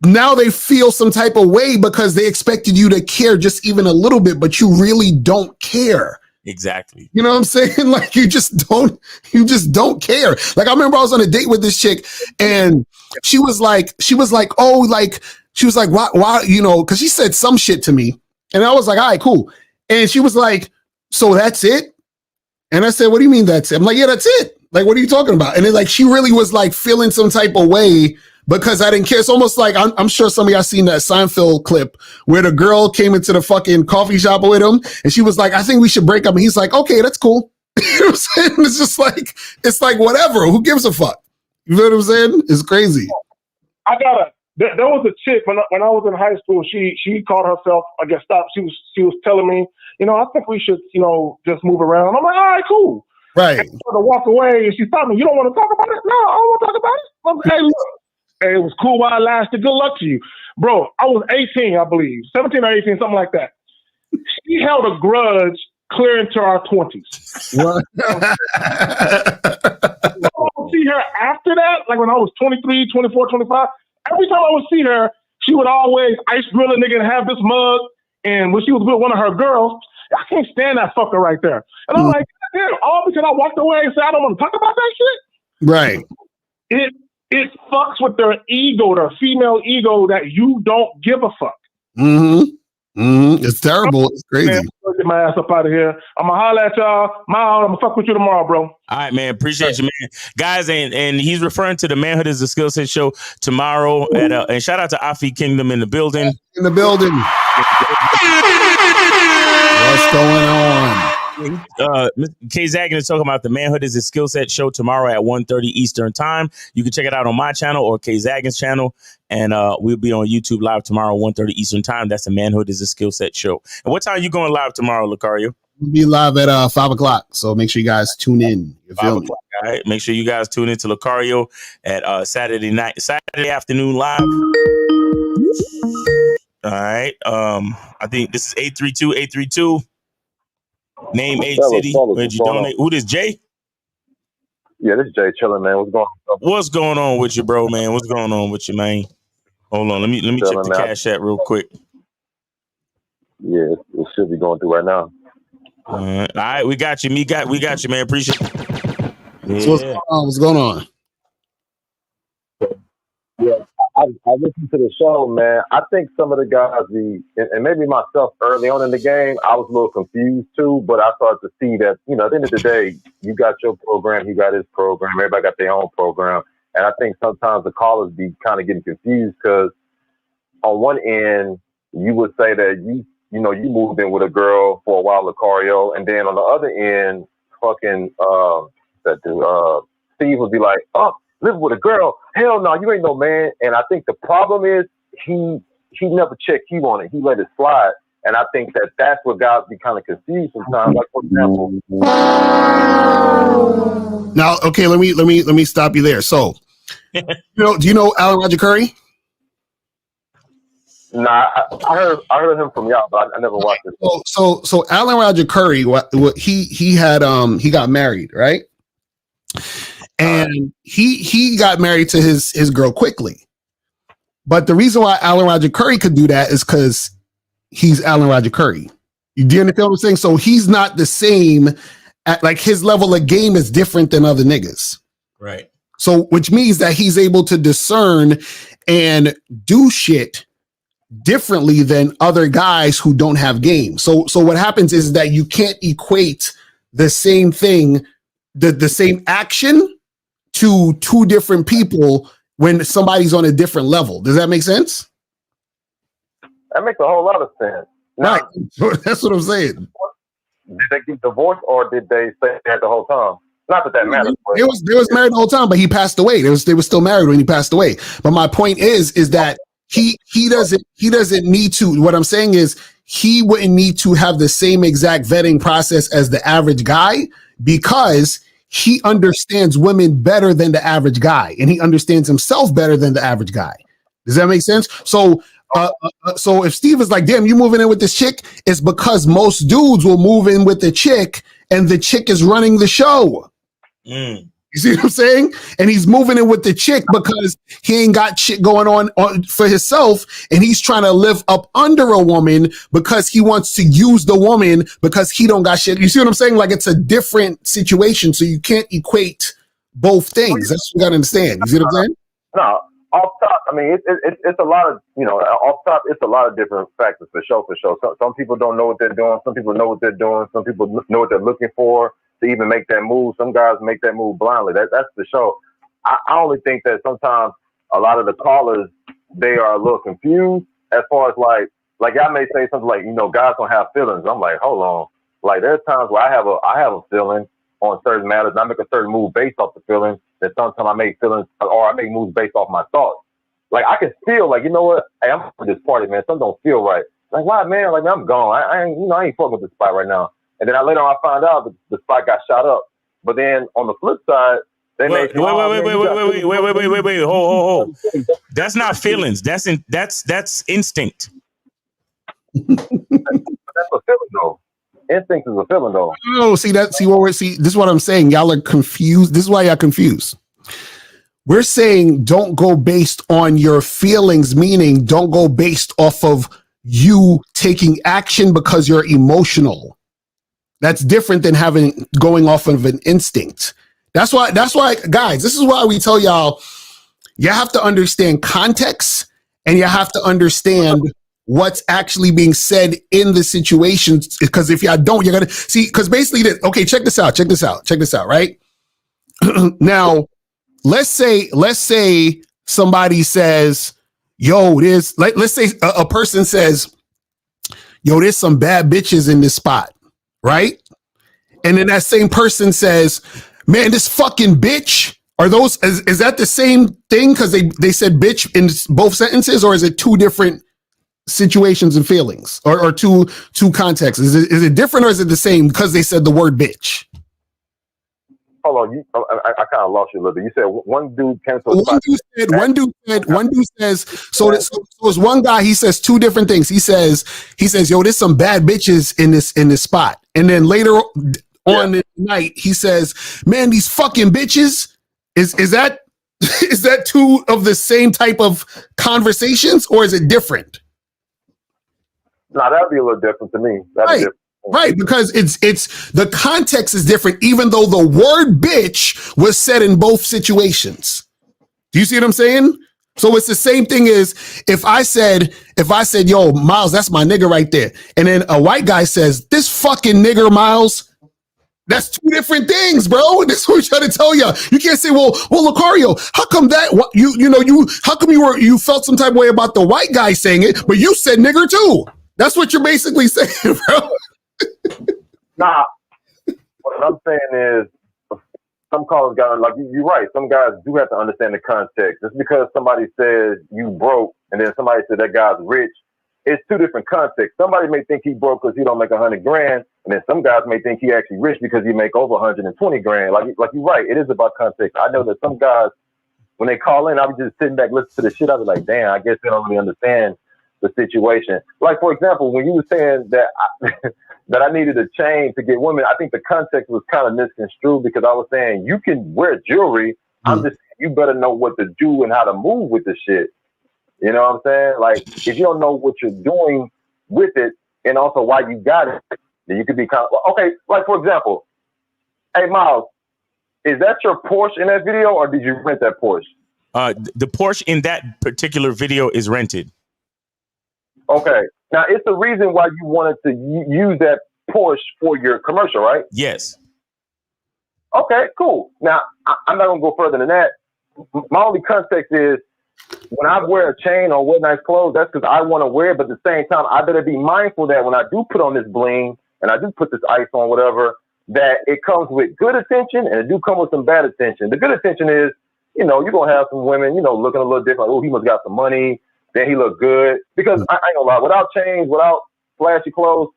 now they feel some type of way because they expected you to care just even a little bit, but you really don't care. Exactly. You know what I'm saying? Like you just don't care. Like I remember I was on a date with this chick and she was like, why, cause she said some shit to me and I was like, all right, cool. And she was like, so that's it? And I said, what do you mean that's it? I'm like, yeah, that's it. Like, what are you talking about? And then like, she really was like feeling some type of way because I didn't care. It's almost like I'm sure some of y'all seen that Seinfeld clip where the girl came into the fucking coffee shop with him and she was like, I think we should break up. And he's like, okay, that's cool. You know what I'm saying? It's just like, whatever. Who gives a fuck? You know what I'm saying? It's crazy. There was a chick when I was in high school, she called herself, I guess, stop. She was telling me, I think we should, just move around. I'm like, all right, cool. Right. And to walk away and she stopped me. You don't want to talk about it? No, I don't want to talk about it. I'm like, hey, look. Hey, it was cool while it lasted. Good luck to you. Bro, I was 18, I believe. 17 or 18, something like that. She held a grudge clear into our 20s. What? I would see her after that, like when I was 23, 24, 25. Every time I would see her, she would always ice grill a nigga and have this mug. And when she was with one of her girls, I can't stand that fucker right there. And I'm like, damn, all because I walked away and said, I don't want to talk about that shit. Right. It fucks with their ego, their female ego, that you don't give a fuck. Mm-hmm. Mm-hmm. It's terrible. It's crazy. Man, get my ass up out of here. I'm gonna holler at y'all. I'm gonna fuck with you tomorrow, bro. All right, man. Appreciate you, man. Guys, and he's referring to the Manhood is a Skill Set show tomorrow. And shout out to Afi Kingdom in the building. What's going on? K Zaggin is talking about the Manhood is a Skill Set show tomorrow at 1:30 Eastern time. You can check it out on my channel or K Zaggin's channel. And we'll be on YouTube live tomorrow, 1:30 Eastern time. That's the Manhood is a Skill Set show. And what time are you going live tomorrow, Lucario? We'll be live at 5 o'clock. So make sure you guys tune in. You feel me? All right. Make sure you guys tune into Lucario at Saturday afternoon live. All right. I think this is 832. Name, age, city. Where'd you donate? Who this, Jay? Yeah, this is Jay chilling, man. What's going on? What's going on with you, bro, man? What's going on with you, man? Hold on. Let me check the Cash App real quick. Yeah, it should be going through right now. All right, we got you. We got you, man. Appreciate it. Yeah. So what's going on? Yeah, I listened to the show, man. I think some of the guys, and maybe myself early on in the game, I was a little confused too, but I started to see that, at the end of the day, you got your program, he got his program, everybody got their own program. And I think sometimes the callers be kind of getting confused because on one end, you would say that you moved in with a girl for a while, Lucario, and then on the other end, fucking Steve would be like, "Oh, living with a girl? Hell no, you ain't no man." And I think the problem is he never checked you on it. He let it slide, and I think that's what guys be kind of confused sometimes. Like for example, now, okay, let me stop you there. So, do you know Alan Roger Curry? Nah, I heard him from y'all, but I never watched it. So Alan Roger Curry, he got married, right? And he got married to his girl quickly. But the reason why Alan Roger Curry could do that is because he's Alan Roger Curry. You do understand what I'm saying? So he's not the same. Like his level of game is different than other niggas. Right. So which means that he's able to discern and do shit differently than other guys who don't have game. So what happens is that you can't equate the same thing, the same action to two different people when somebody's on a different level. Does that make sense? That makes a whole lot of sense. Now, right. That's what I'm saying. Did they get divorced or did they stay there the whole time? Not that matters. They was married the whole time, but he passed away. They were still married when he passed away. But my point is that he doesn't need to. What I'm saying is he wouldn't need to have the same exact vetting process as the average guy because he understands women better than the average guy, and he understands himself better than the average guy. Does that make sense? So if Steve is like, damn, you moving in with this chick, it's because most dudes will move in with the chick and the chick is running the show. You see what I'm saying? And he's moving in with the chick because he ain't got shit going on for himself, and he's trying to live up under a woman because he wants to use the woman because he don't got shit. You see what I'm saying? Like it's a different situation, so you can't equate both things. That's what you gotta understand. You see what I'm saying? No, off top, I mean, it's a lot of, off top, it's a lot of different factors for sure. Some people don't know what they're doing. Some people know what they're doing. Some people know what they're looking for to even make that move. Some guys make that move blindly. That's the show. I only think that sometimes a lot of the callers, they are a little confused as far as like y'all may say something like, guys don't have feelings. I'm like, hold on. Like there's times where I have a feeling on certain matters and I make a certain move based off the feeling. That sometimes I make feelings or I make moves based off my thoughts. Like I can feel like, you know what? Hey, I'm for this party, man. Something don't feel right. Like, why, man? Like, man, I'm gone. I ain't fucking with this spot right now. And then later on, I find out that the spot got shot up. But then on the flip side, they wait. Hold. That's not feelings. That's instinct. That's a feeling, though. Instinct is a feeling, though. No, see, this is what I'm saying. Y'all are confused. This is why y'all confused. We're saying don't go based on your feelings, meaning don't go based off of you taking action because you're emotional. That's different than going off of an instinct. That's why, guys, this is why we tell y'all, you have to understand context and you have to understand what's actually being said in the situation. Because if y'all don't, you're going to see, because basically, okay, check this out, right? Now, let's say somebody says, yo, let's say a person says, yo, there's some bad bitches in this spot, right? and then that same person says, man, this fucking bitch. Are those, is that the same thing? Because they said bitch in both sentences, or is it two different situations and feelings, or two contexts? Is it different, or is it the same because they said the word bitch? Hold on, I kind of lost you a little bit. You said one dude came to One dude says, so it's one guy, he says two different things. He says, yo, there's some bad bitches in this spot. And then later on in the night, he says, man, these fucking bitches, is that is that two of the same type of conversations, or is it different? No, that'd be a little different to me. That'd be different. Right, because it's the context is different, even though the word bitch was said in both situations. Do you see what I'm saying? So it's the same thing as if I said, yo, Miles, that's my nigga right there. And then a white guy says, this fucking nigger, Miles. That's two different things, bro. This is what I'm trying to tell you. You can't say, well, Lucario, how come that how come you felt some type of way about the white guy saying it, but you said nigger too? That's what you're basically saying, bro. Nah, what I'm saying is some callers got, like, you're right. Some guys do have to understand the context. Just because somebody says you broke and then somebody said that guy's rich, it's two different contexts. Somebody may think he broke because he don't make $100 grand, and then some guys may think he actually rich because he make over 120 grand. Like you're right, it is about context. I know that some guys, when they call in, I'll be just sitting back listening to the shit. I'll be like, damn, I guess they don't really understand the situation. Like, for example, when you were saying that that I needed a chain to get women, I think the context was kind of misconstrued, because I was saying you can wear jewelry. I'm just saying you better know what to do and how to move with the shit. You know what I'm saying? Like, if you don't know what you're doing with it and also why you got it, then you could be kind of, okay, like, for example, hey, Miles, is that your Porsche in that video, or did you rent that Porsche? The Porsche in that particular video is rented. Okay. Now, it's the reason why you wanted to use that Porsche for your commercial, right? Yes. Okay, cool. Now, I'm not going to go further than that. My only context is, when I wear a chain or wear nice clothes, that's because I want to wear it. But at the same time, I better be mindful that when I do put on this bling and I do put this ice on, whatever, that it comes with good attention and it do come with some bad attention. The good attention is, you're going to have some women, looking a little different. Oh, he must got some money. Then he look good. Because I ain't gonna lie, without chains, without flashy clothes,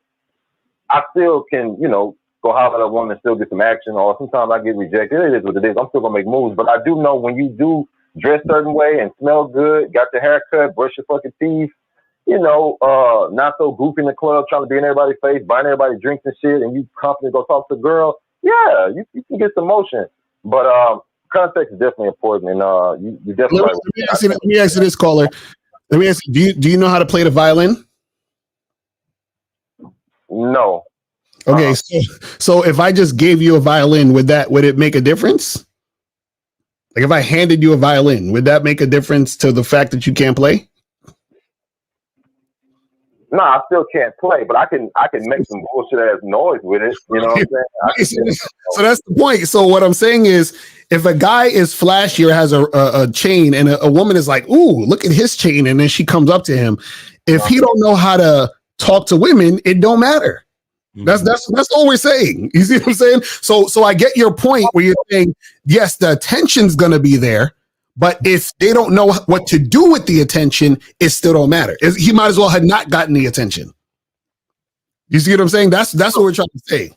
I still can, go holler at a woman and still get some action. Or sometimes I get rejected. It is what it is. I'm still gonna make moves. But I do know when you do dress a certain way and smell good, got your hair cut, brush your fucking teeth, not so goofy in the club, trying to be in everybody's face, buying everybody drinks and shit, and you confident go talk to a girl, yeah, you can get some motion. But context is definitely important, and you definitely. Let me ask you this, caller. Let me ask you, do you know how to play the violin? No. Okay, so if I just gave you a violin, would it make a difference? Like, if I handed you a violin, would that make a difference to the fact that you can't play? No, I still can't play, but I can make some bullshit ass noise with it. You know what I'm saying? So that's the point. So what I'm saying is, if a guy is flashy or has a chain, and a woman is like, "Ooh, look at his chain," and then she comes up to him, if he don't know how to talk to women, it don't matter. That's all we're saying. You see what I'm saying? So I get your point where you're saying, yes, the attention's gonna be there, but if they don't know what to do with the attention, it still don't matter. He might as well have not gotten the attention. You see what I'm saying? That's what we're trying to say.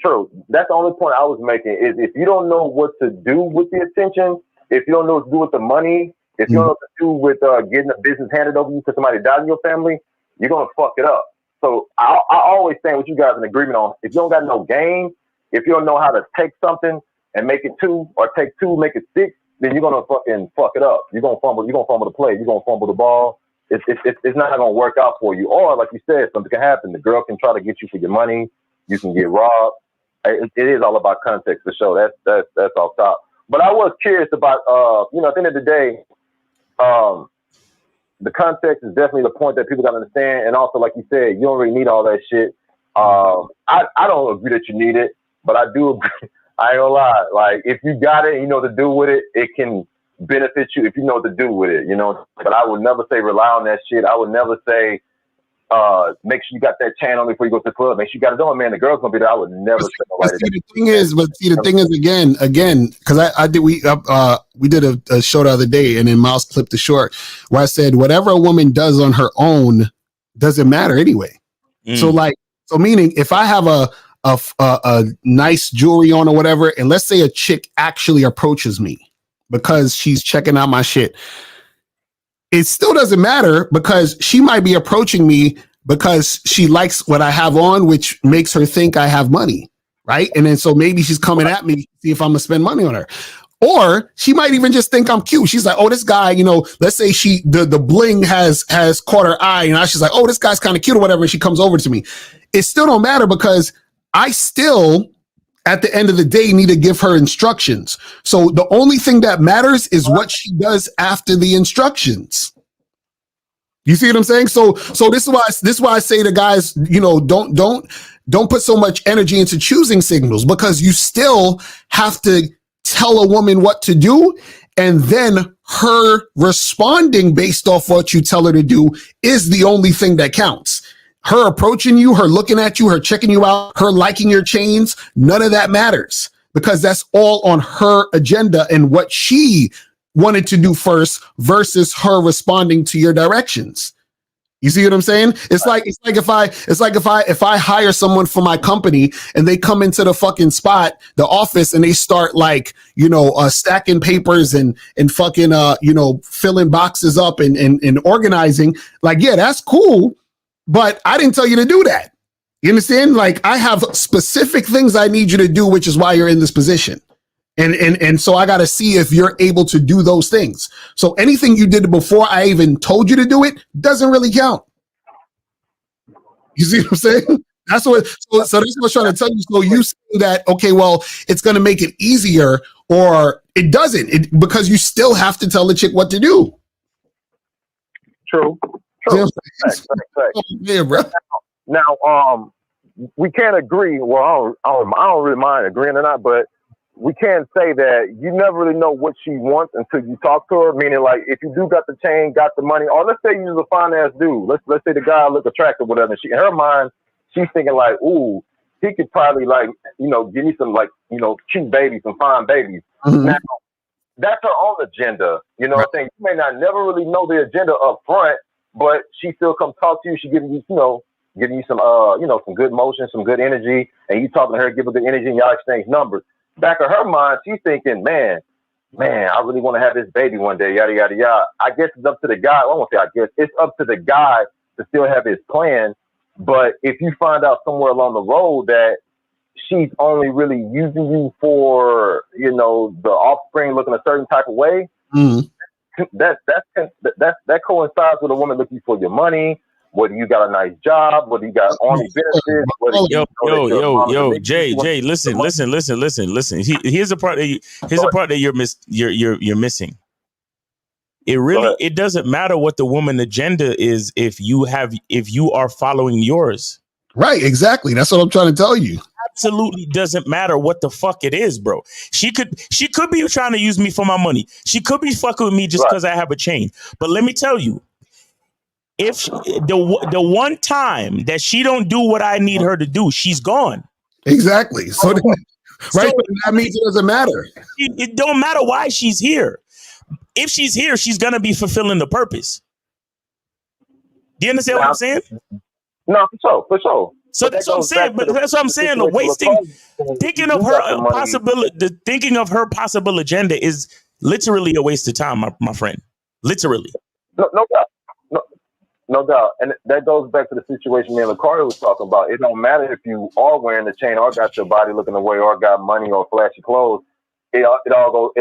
True. That's the only point I was making, is if you don't know what to do with the attention, if you don't know what to do with the money, if you don't know what to do with getting a business handed over you because somebody died in your family, you're going to fuck it up. So I always stand with you guys in agreement on, if you don't got no game, if you don't know how to take something and make it 2, or take 2, make it 6, then you're going to fucking fuck it up. You're going to fumble the play. You're going to fumble the ball. It's not going to work out for you. Or, like you said, something can happen. The girl can try to get you for your money. You can get robbed. It is all about context for sure. That's off top. But I was curious about, at the end of the day, the context is definitely the point that people got to understand. And also, like you said, you don't really need all that shit. I don't agree that you need it, but I do agree. I ain't gonna lie. Like, if you got it and you know what to do with it, it can benefit you if you know what to do with it, But I would never say rely on that shit. I would never say make sure you got that chain on before you go to the club. Make sure you got it on, man. The girl's gonna be there. I would never say nobody. The thing is, again, because we did a show the other day, and then Miles clipped the short where I said whatever a woman does on her own doesn't matter anyway. So meaning if I have a nice jewelry on or whatever, and let's say a chick actually approaches me because she's checking out my shit, it still doesn't matter because she might be approaching me because she likes what I have on, which makes her think I have money, right? And then so maybe she's coming at me to see if I'm gonna spend money on her. Or she might even just think I'm cute. She's like, oh, this guy, let's say the bling has caught her eye, and she's like, oh, this guy's kind of cute or whatever, and she comes over to me. It still don't matter because I still, at the end of the day, need to give her instructions. So the only thing that matters is what she does after the instructions. You see what I'm saying? So this is why I say to guys, don't put so much energy into choosing signals, because you still have to tell a woman what to do, and then her responding based off what you tell her to do is the only thing that counts. Her approaching you, her looking at you, her checking you out, her liking your chains, none of that matters, because that's all on her agenda and what she wanted to do first versus her responding to your directions. You see what I'm saying? It's like if I hire someone for my company and they come into the fucking spot, the office, and they start stacking papers and fucking filling boxes up and organizing, yeah, that's cool, but I didn't tell you to do that. You understand? I have specific things I need you to do, which is why you're in this position. And so I got to see if you're able to do those things. So anything you did before I even told you to do it doesn't really count. You see what I'm saying? That's what. So that's what I was trying to tell you. So you say that, okay, well, it's going to make it easier, or it doesn't, because you still have to tell the chick what to do. True. Fact. Yeah, bro. Now, we can't agree. Well, I don't really mind agreeing or not, but we can't say that you never really know what she wants until you talk to her. Meaning, if you do got the chain, got the money, or let's say you're a fine ass dude. Let's say the guy look attractive, whatever. In her mind, she's thinking ooh, he could probably give me some cute babies, some fine babies. Mm-hmm. Now, that's her own agenda. You know what I'm saying? You may not never really know the agenda up front, but she still come talk to you. She giving you some some good motion, some good energy, and you talking to her, give her good energy, and y'all exchange numbers. Back of her mind, she's thinking, man, I really want to have this baby one day, yada, yada, yada. I guess it's up to the guy. I won't say I guess. It's up to the guy to still have his plan. But if you find out somewhere along the road that she's only really using you for, the offspring looking a certain type of way, that coincides with a woman looking for your money, whether you got a nice job, whether you got army benefits. Yo, Jay, listen. Here's the part that you're missing. It doesn't matter what the woman agenda is if you are following yours. Right, exactly. That's what I'm trying to tell you. Absolutely doesn't matter what the fuck it is, bro. She could be trying to use me for my money. She could be fucking with me just because I have a chain. But let me tell you, if the one time that she don't do what I need her to do, she's gone. Exactly. So that means it doesn't matter. It don't matter why she's here. If she's here, she's gonna be fulfilling the purpose. Do you understand what I'm saying? No, for sure. So that's what I'm saying. But that's what I'm saying. Thinking of her possible agenda is literally a waste of time, my friend. Literally. No doubt. No doubt. And that goes back to the situation me and Lacari was talking about. It don't matter if you are wearing the chain or got your body looking away or got money or flashy clothes. It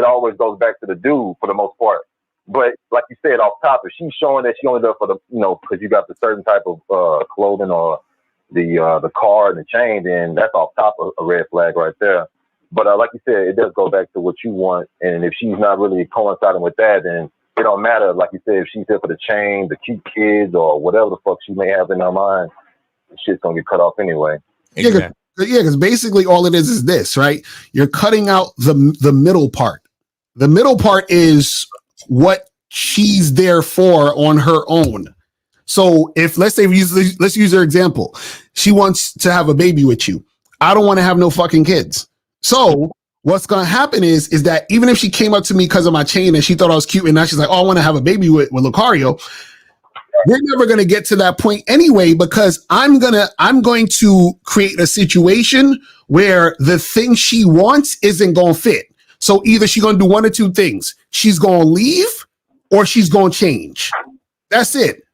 always goes back to the dude for the most part. But like you said off top, if she's showing that she only does for the, because you got the certain type of clothing or the car and the chain, then that's off top of a red flag right there. But like you said, it does go back to what you want. And if she's not really coinciding with that, then it don't matter, like you said, if she's there for the chain, the cute kids, or whatever the fuck she may have in her mind, shit's gonna get cut off anyway. Yeah, because basically all it is this, right? You're cutting out the middle part. The middle part is what she's there for on her own. So if let's use her example, she wants to have a baby with you. I don't want to have no fucking kids. So what's gonna happen is that even if she came up to me because of my chain and she thought I was cute and now she's like, oh, I want to have a baby with Lucario, we're never gonna get to that point anyway, because I'm going to create a situation where the thing she wants isn't gonna fit. So either she's gonna do one or two things. She's gonna leave or she's gonna change. That's it.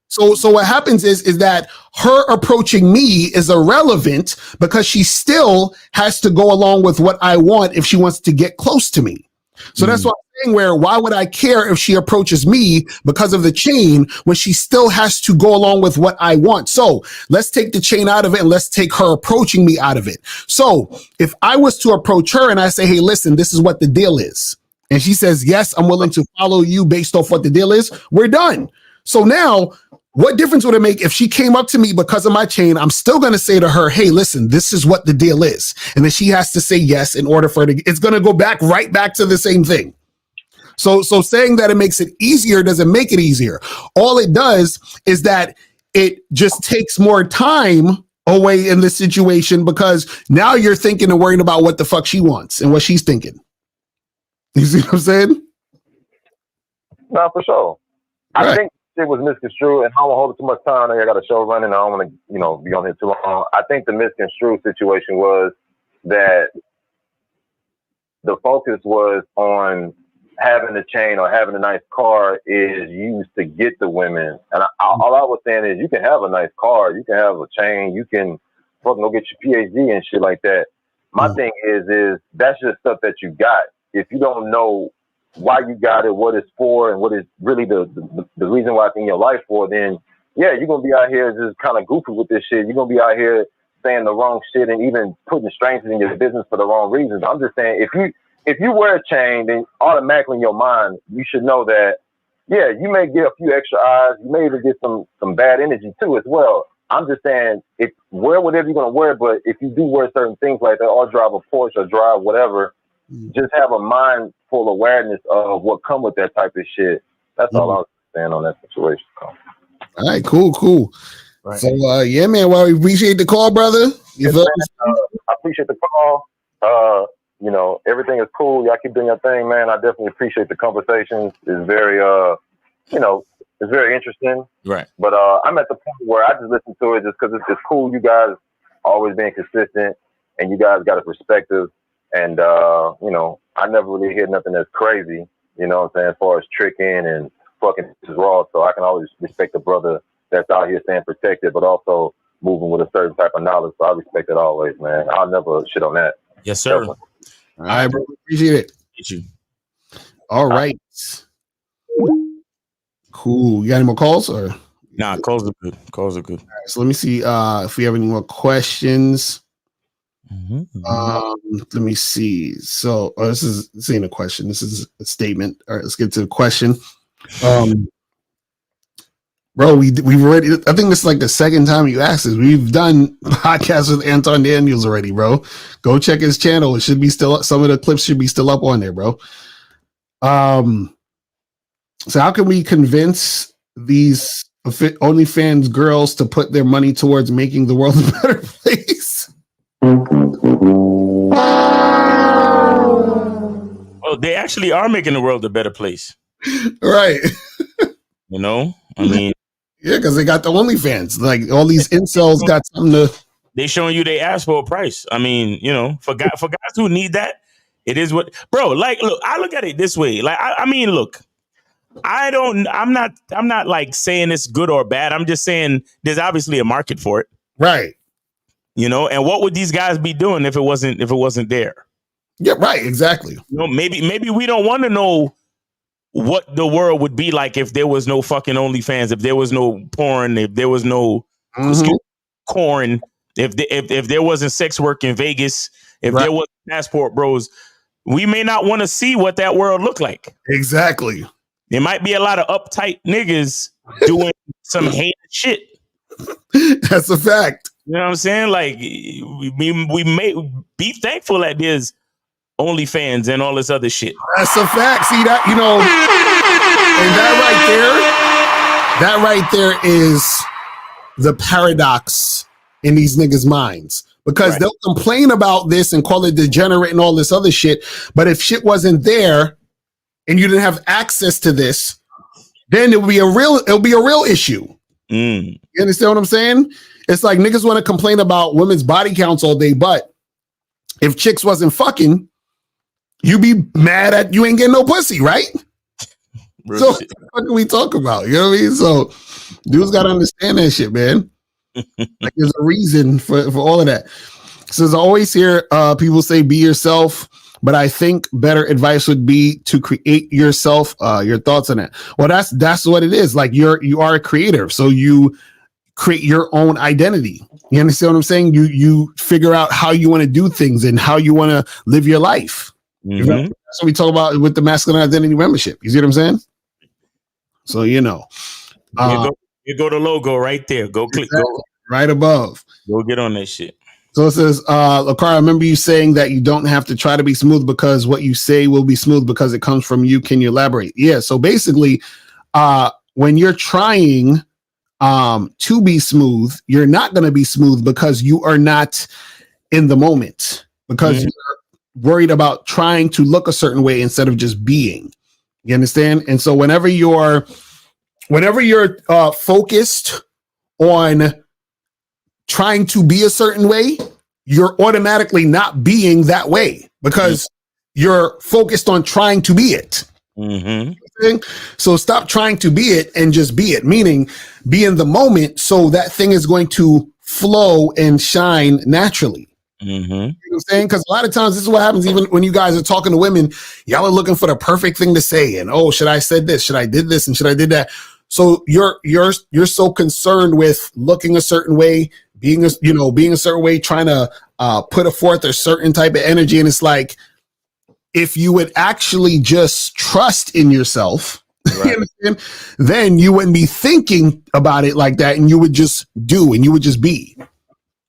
So what happens is that her approaching me is irrelevant because she still has to go along with what I want if she wants to get close to me. So that's what I'm saying, why would I care if she approaches me because of the chain when she still has to go along with what I want? So let's take the chain out of it and let's take her approaching me out of it. So if I was to approach her and I say, hey, listen, this is what the deal is. And she says, yes, I'm willing to follow you based off what the deal is. We're done. So now, what difference would it make if she came up to me because of my chain? I'm still going to say to her, hey, listen, this is what the deal is. And then she has to say yes in order for it's going to go right back to the same thing. So saying that it makes it easier doesn't make it easier. All it does is that it just takes more time away in the situation because now you're thinking and worrying about what the fuck she wants and what she's thinking. You see what I'm saying? No, for sure. I think it was misconstrued, and I don't want to hold it too much time. I got a show running. I don't want to, be on here too long. I think the misconstrued situation was that the focus was on having a chain or having a nice car is used to get the women. And all I was saying is you can have a nice car, you can have a chain, you can fucking go get your PhD and shit like that. My thing is that's just stuff that you got. If you don't know why you got it, what it's for, and what is really the reason why it's in your life for, then yeah, you're gonna be out here just kind of goofy with this shit. You're gonna be out here saying the wrong shit and even putting strangers in your business for the wrong reasons. I'm just saying, if you wear a chain, then automatically in your mind you should know that yeah, you may get a few extra eyes, you may even get some bad energy too as well. I'm just saying, wear whatever you're gonna wear, but if you do wear certain things like that, or drive a Porsche or drive whatever, just have a mindful awareness of what come with that type of shit. That's all I was saying on that situation. All right, cool. Right. So yeah, man. Well, we appreciate the call, brother. Yes, man, I appreciate the call. Everything is cool. Y'all keep doing your thing, man. I definitely appreciate the conversations. It's very it's very interesting. Right. But I'm at the point where I just listen to it just because it's cool. You guys always being consistent, and you guys got a perspective. And, I never really hear nothing that's crazy, you know what I'm saying, as far as tricking and fucking this is raw. So I can always respect the brother that's out here staying protected, but also moving with a certain type of knowledge. So I respect it always, man. I'll never shit on that. Yes, sir. All right, bro. Appreciate it. Get you. All right. Cool. You got any more calls or? Nah, calls are good. All right, so let me see if we have any more questions. Let me see. So this ain't a question. This is a statement. All right, let's get to the question. Bro, we've already. I think this is like the second time you asked this. We've done podcasts with Anton Daniels already, bro. Go check his channel. It should be still. Some of the clips should be still up on there, bro. So how can we convince these OnlyFans girls to put their money towards making the world a better place? Well, they actually are making the world a better place. Right. I mean, yeah, because they got the OnlyFans. Like all these incels got something to. They showing you they ask for a price. I mean, for guys who need that, it is what, bro. Like, look, I look at it this way. Like, I mean, look, I'm not like saying it's good or bad. I'm just saying there's obviously a market for it, right? And what would these guys be doing if it wasn't there? Yeah, right. Exactly. Maybe we don't want to know what the world would be like if there was no fucking OnlyFans, if there was no porn, if there was no corn, if there wasn't sex work in Vegas, if there wasn't Passport Bros. We may not want to see what that world looked like. Exactly. There might be a lot of uptight niggas doing some heinous shit. That's a fact. You know what I'm saying? Like, we may be thankful that there's OnlyFans and all this other shit. That's a fact. See that, and That right there is the paradox in these niggas' minds. Because they'll complain about this and call it degenerate and all this other shit. But if shit wasn't there and you didn't have access to this, then it'll be a real issue. You understand what I'm saying? It's like niggas want to complain about women's body counts all day, but if chicks wasn't fucking, you be mad at you ain't getting no pussy, right? So what do we talk about? You know what I mean? So dudes gotta understand that shit, man. Like there's a reason for all of that. So as I always hear people say be yourself, but I think better advice would be to create yourself. Your thoughts on that? Well, that's what it is. Like you are a creator, so you create your own identity. You understand what I'm saying? You figure out how you want to do things and how you want to live your life. You know? That's what we talk about with the masculine identity membership. You see what I'm saying? So you know. You go to logo right there. Go click. Exactly. Go right above. Go get on that shit. So it says, Lakar, I remember you saying that you don't have to try to be smooth because what you say will be smooth because it comes from you. Can you elaborate? Yeah. So basically, when you're trying to be smooth, you're not going to be smooth because you are not in the moment, because you're worried about trying to look a certain way instead of just being. You understand? And so whenever you're focused on trying to be a certain way, you're automatically not being that way because you're focused on trying to be it. So stop trying to be it and just be it, meaning be in the moment so that thing is going to flow and shine naturally. You know what I'm saying? Because a lot of times this is what happens even when you guys are talking to women, y'all are looking for the perfect thing to say. And, oh, should I said this? Should I did this? And should I did that? So you're so concerned with looking a certain way, being a certain way, trying to put forth a certain type of energy. And it's like, if you would actually just trust in yourself, then you wouldn't be thinking about it like that. And you would just do, and you would just be.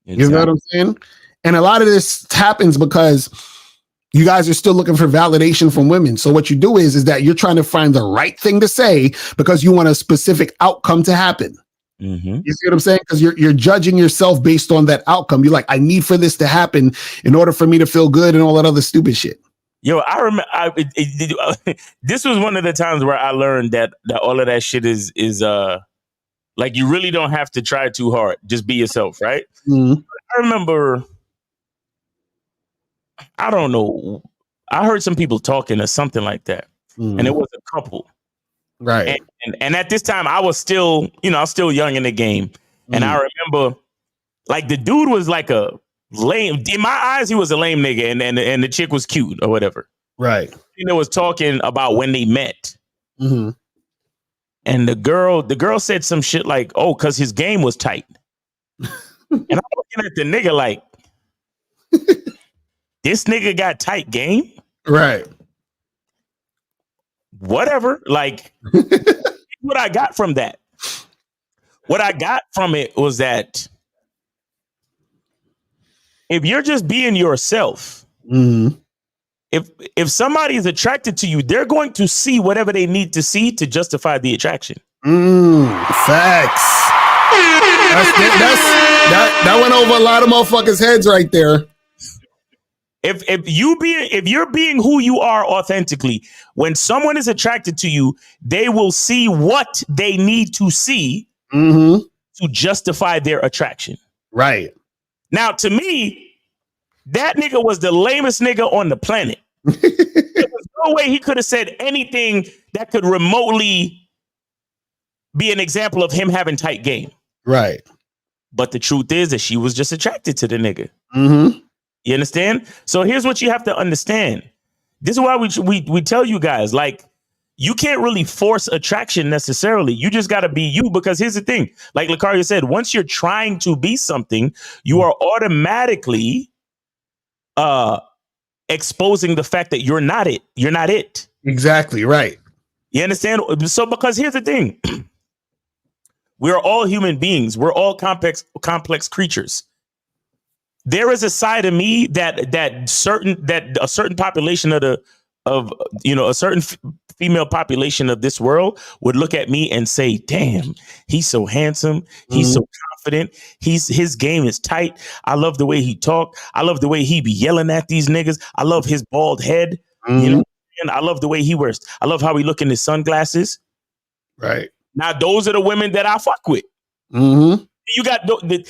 You know what I'm saying? And a lot of this happens because you guys are still looking for validation from women. So what you do is that you're trying to find the right thing to say because you want a specific outcome to happen. You see what I'm saying? Because you're judging yourself based on that outcome. You're like, I need for this to happen in order for me to feel good and all that other stupid shit. Yo, I remember this was one of the times where I learned that all of that shit is like you really don't have to try too hard. Just be yourself, right? I remember, I don't know, I heard some people talking or something like that, and it was a couple, right? And at this time, I was still, I was still young in the game, and I remember, like the dude was like a lame. In my eyes, he was a lame nigga, and the chick was cute or whatever, right? Was talking about when they met, and the girl said some shit like, "Oh, because his game was tight," and I'm looking at the nigga like, this nigga got tight game? Right. Whatever. Like, what I got from that. What I got from it was that if you're just being yourself, if somebody is attracted to you, they're going to see whatever they need to see to justify the attraction. Facts. That went over a lot of motherfuckers' heads right there. If you're being who you are authentically, when someone is attracted to you, they will see what they need to see to justify their attraction. Right. Now, to me, that nigga was the lamest nigga on the planet. There was no way he could have said anything that could remotely be an example of him having tight game. Right. But the truth is that she was just attracted to the nigga. You understand? So here's what you have to understand. This is why we tell you guys, like, you can't really force attraction necessarily. You just got to be you, because here's the thing. Like Lacaria said, once you're trying to be something, you are automatically exposing the fact that you're not it. You're not it. Exactly. Right. You understand? So because here's the thing. We're all human beings. We're all complex creatures. There is a side of me that a certain population of a certain female population of this world would look at me and say, damn, he's so handsome. He's so confident. His game is tight. I love the way he talk. I love the way he be yelling at these niggas. I love his bald head. You know, and I love the way he wears. I love how he look in his sunglasses. Right. Now, those are the women that I fuck with. You got then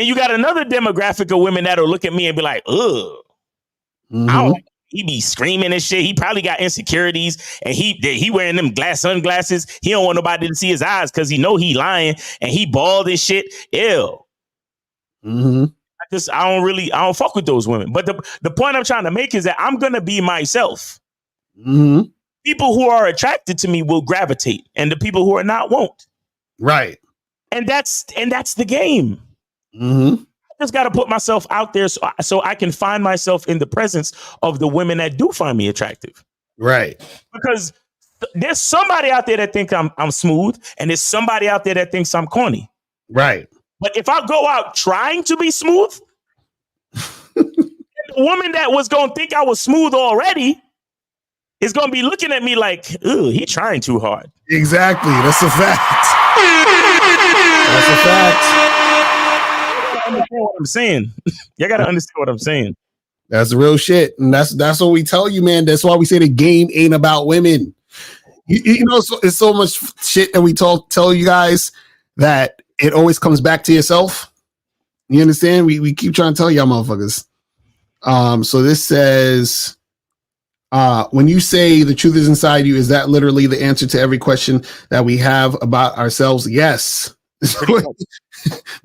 you got another demographic of women that'll look at me and be like, ugh. He be screaming and shit. He probably got insecurities, and he wearing them sunglasses. He don't want nobody to see his eyes because he know he lying, and he bald and shit. Ew. I don't fuck with those women. But the point I'm trying to make is that I'm gonna be myself. People who are attracted to me will gravitate, and the people who are not won't. Right. And that's the game. I just got to put myself out there so I can find myself in the presence of the women that do find me attractive. Right. Because there's somebody out there that think I'm smooth, and there's somebody out there that thinks I'm corny. Right. But if I go out trying to be smooth, the woman that was going to think I was smooth already is going to be looking at me like, ooh, he trying too hard. Exactly. That's a fact. That's a fact. Understand what I'm saying. You got to understand what I'm saying. That's real shit. And that's what we tell you, man. That's why we say the game ain't about women. You know, it's so much shit that we tell you guys that it always comes back to yourself. You understand? We keep trying to tell y'all motherfuckers. So this says, when you say the truth is inside you, is that literally the answer to every question that we have about ourselves? Yes.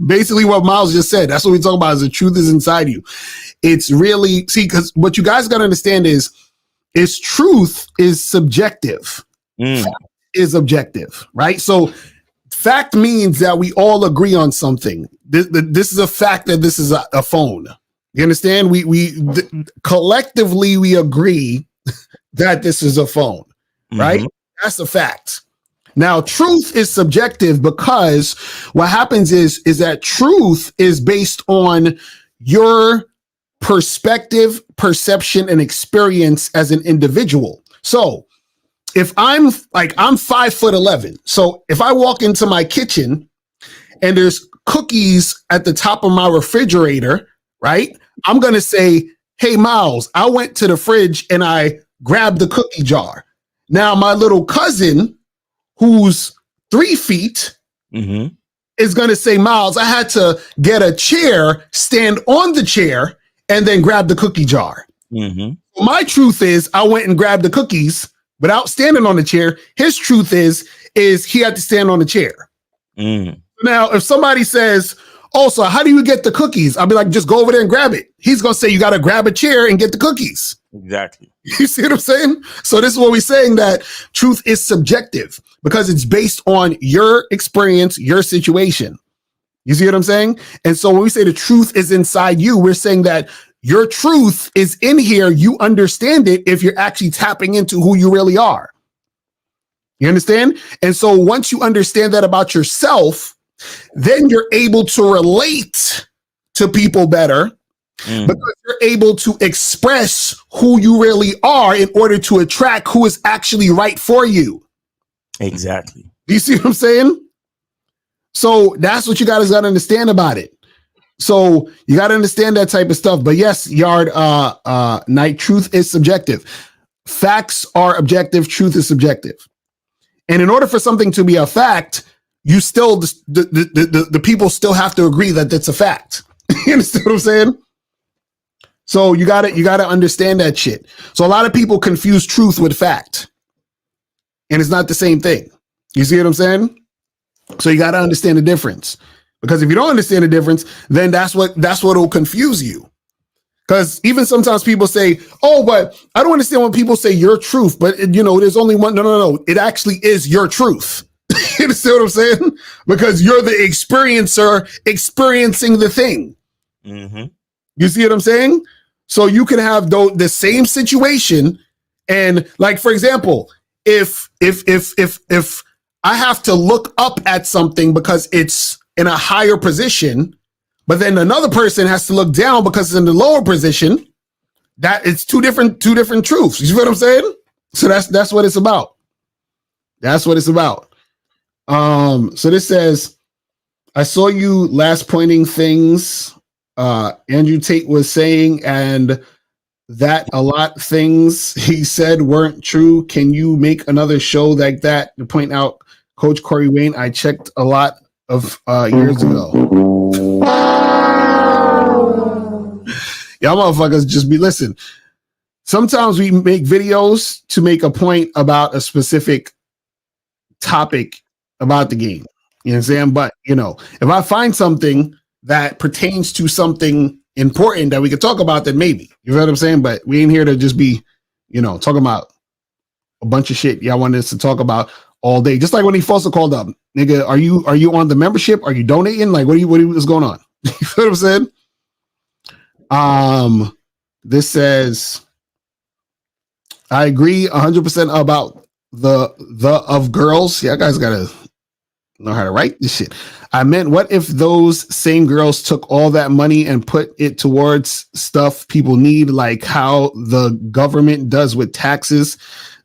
Basically what Miles just said. That's what we talk about, is the truth is inside you. It's really, because what you guys got to understand is truth is subjective. Fact is objective, right? So fact means that we all agree on something. This is a fact that this is a phone. You understand? We collectively we agree that this is a phone, right? That's a fact. Now, truth is subjective because what happens is that truth is based on your perspective, perception, and experience as an individual. So if I'm 5'11", so if I walk into my kitchen and there's cookies at the top of my refrigerator, right? I'm going to say, hey, Miles, I went to the fridge and I grabbed the cookie jar. Now, my little cousin, who's 3 feet, is going to say, Miles, I had to get a chair, stand on the chair, and then grab the cookie jar. My truth is I went and grabbed the cookies without standing on the chair. His truth is he had to stand on the chair. Now, if somebody says, oh, so how do you get the cookies? I'll be like, just go over there and grab it. He's going to say, you got to grab a chair and get the cookies. Exactly. You see what I'm saying? So this is what we're saying, that truth is subjective because it's based on your experience, your situation. You see what I'm saying? And so when we say the truth is inside you, we're saying that your truth is in here. You understand it if you're actually tapping into who you really are. You understand? And so once you understand that about yourself, then you're able to relate to people better because you're able to express who you really are in order to attract who is actually right for you. Exactly. Do you see what I'm saying? So that's what you guys got to understand about it. So you got to understand that type of stuff. But yes, Yard, Night, truth is subjective. Facts are objective. Truth is subjective. And in order for something to be a fact, you still, the people still have to agree that it's a fact. You understand what I'm saying? So you gotta understand that shit. So a lot of people confuse truth with fact, and it's not the same thing. You see what I'm saying? So you gotta understand the difference, because if you don't understand the difference, then that's what will confuse you. Because even sometimes people say, "Oh, but I don't understand when people say your truth." But there's only one. No. It actually is your truth. You see what I'm saying? Because you're the experiencer experiencing the thing. You see what I'm saying? So you can have the same situation, and like, for example, if I have to look up at something because it's in a higher position, but then another person has to look down because it's in the lower position, that it's two different truths. You see what I'm saying? So that's what it's about. That's what it's about. So this says, I saw you last pointing things Andrew Tate was saying, and that a lot things he said weren't true. Can you make another show like that to point out Coach Corey Wayne? I checked a lot of years ago. Y'all motherfuckers just be listen. Sometimes we make videos to make a point about a specific topic about the game. You know what I'm saying? But, if I find something that pertains to something important that we could talk about, then maybe. You know what I'm saying? But we ain't here to just be, talking about a bunch of shit y'all want us to talk about all day. Just like when he also called up, nigga, are you on the membership? Are you donating? Like, what's going on? You know what I'm saying? This says, I agree 100% about the of girls. Yeah, guys gotta know how to write this shit. I meant, what if those same girls took all that money and put it towards stuff people need, like how the government does with taxes?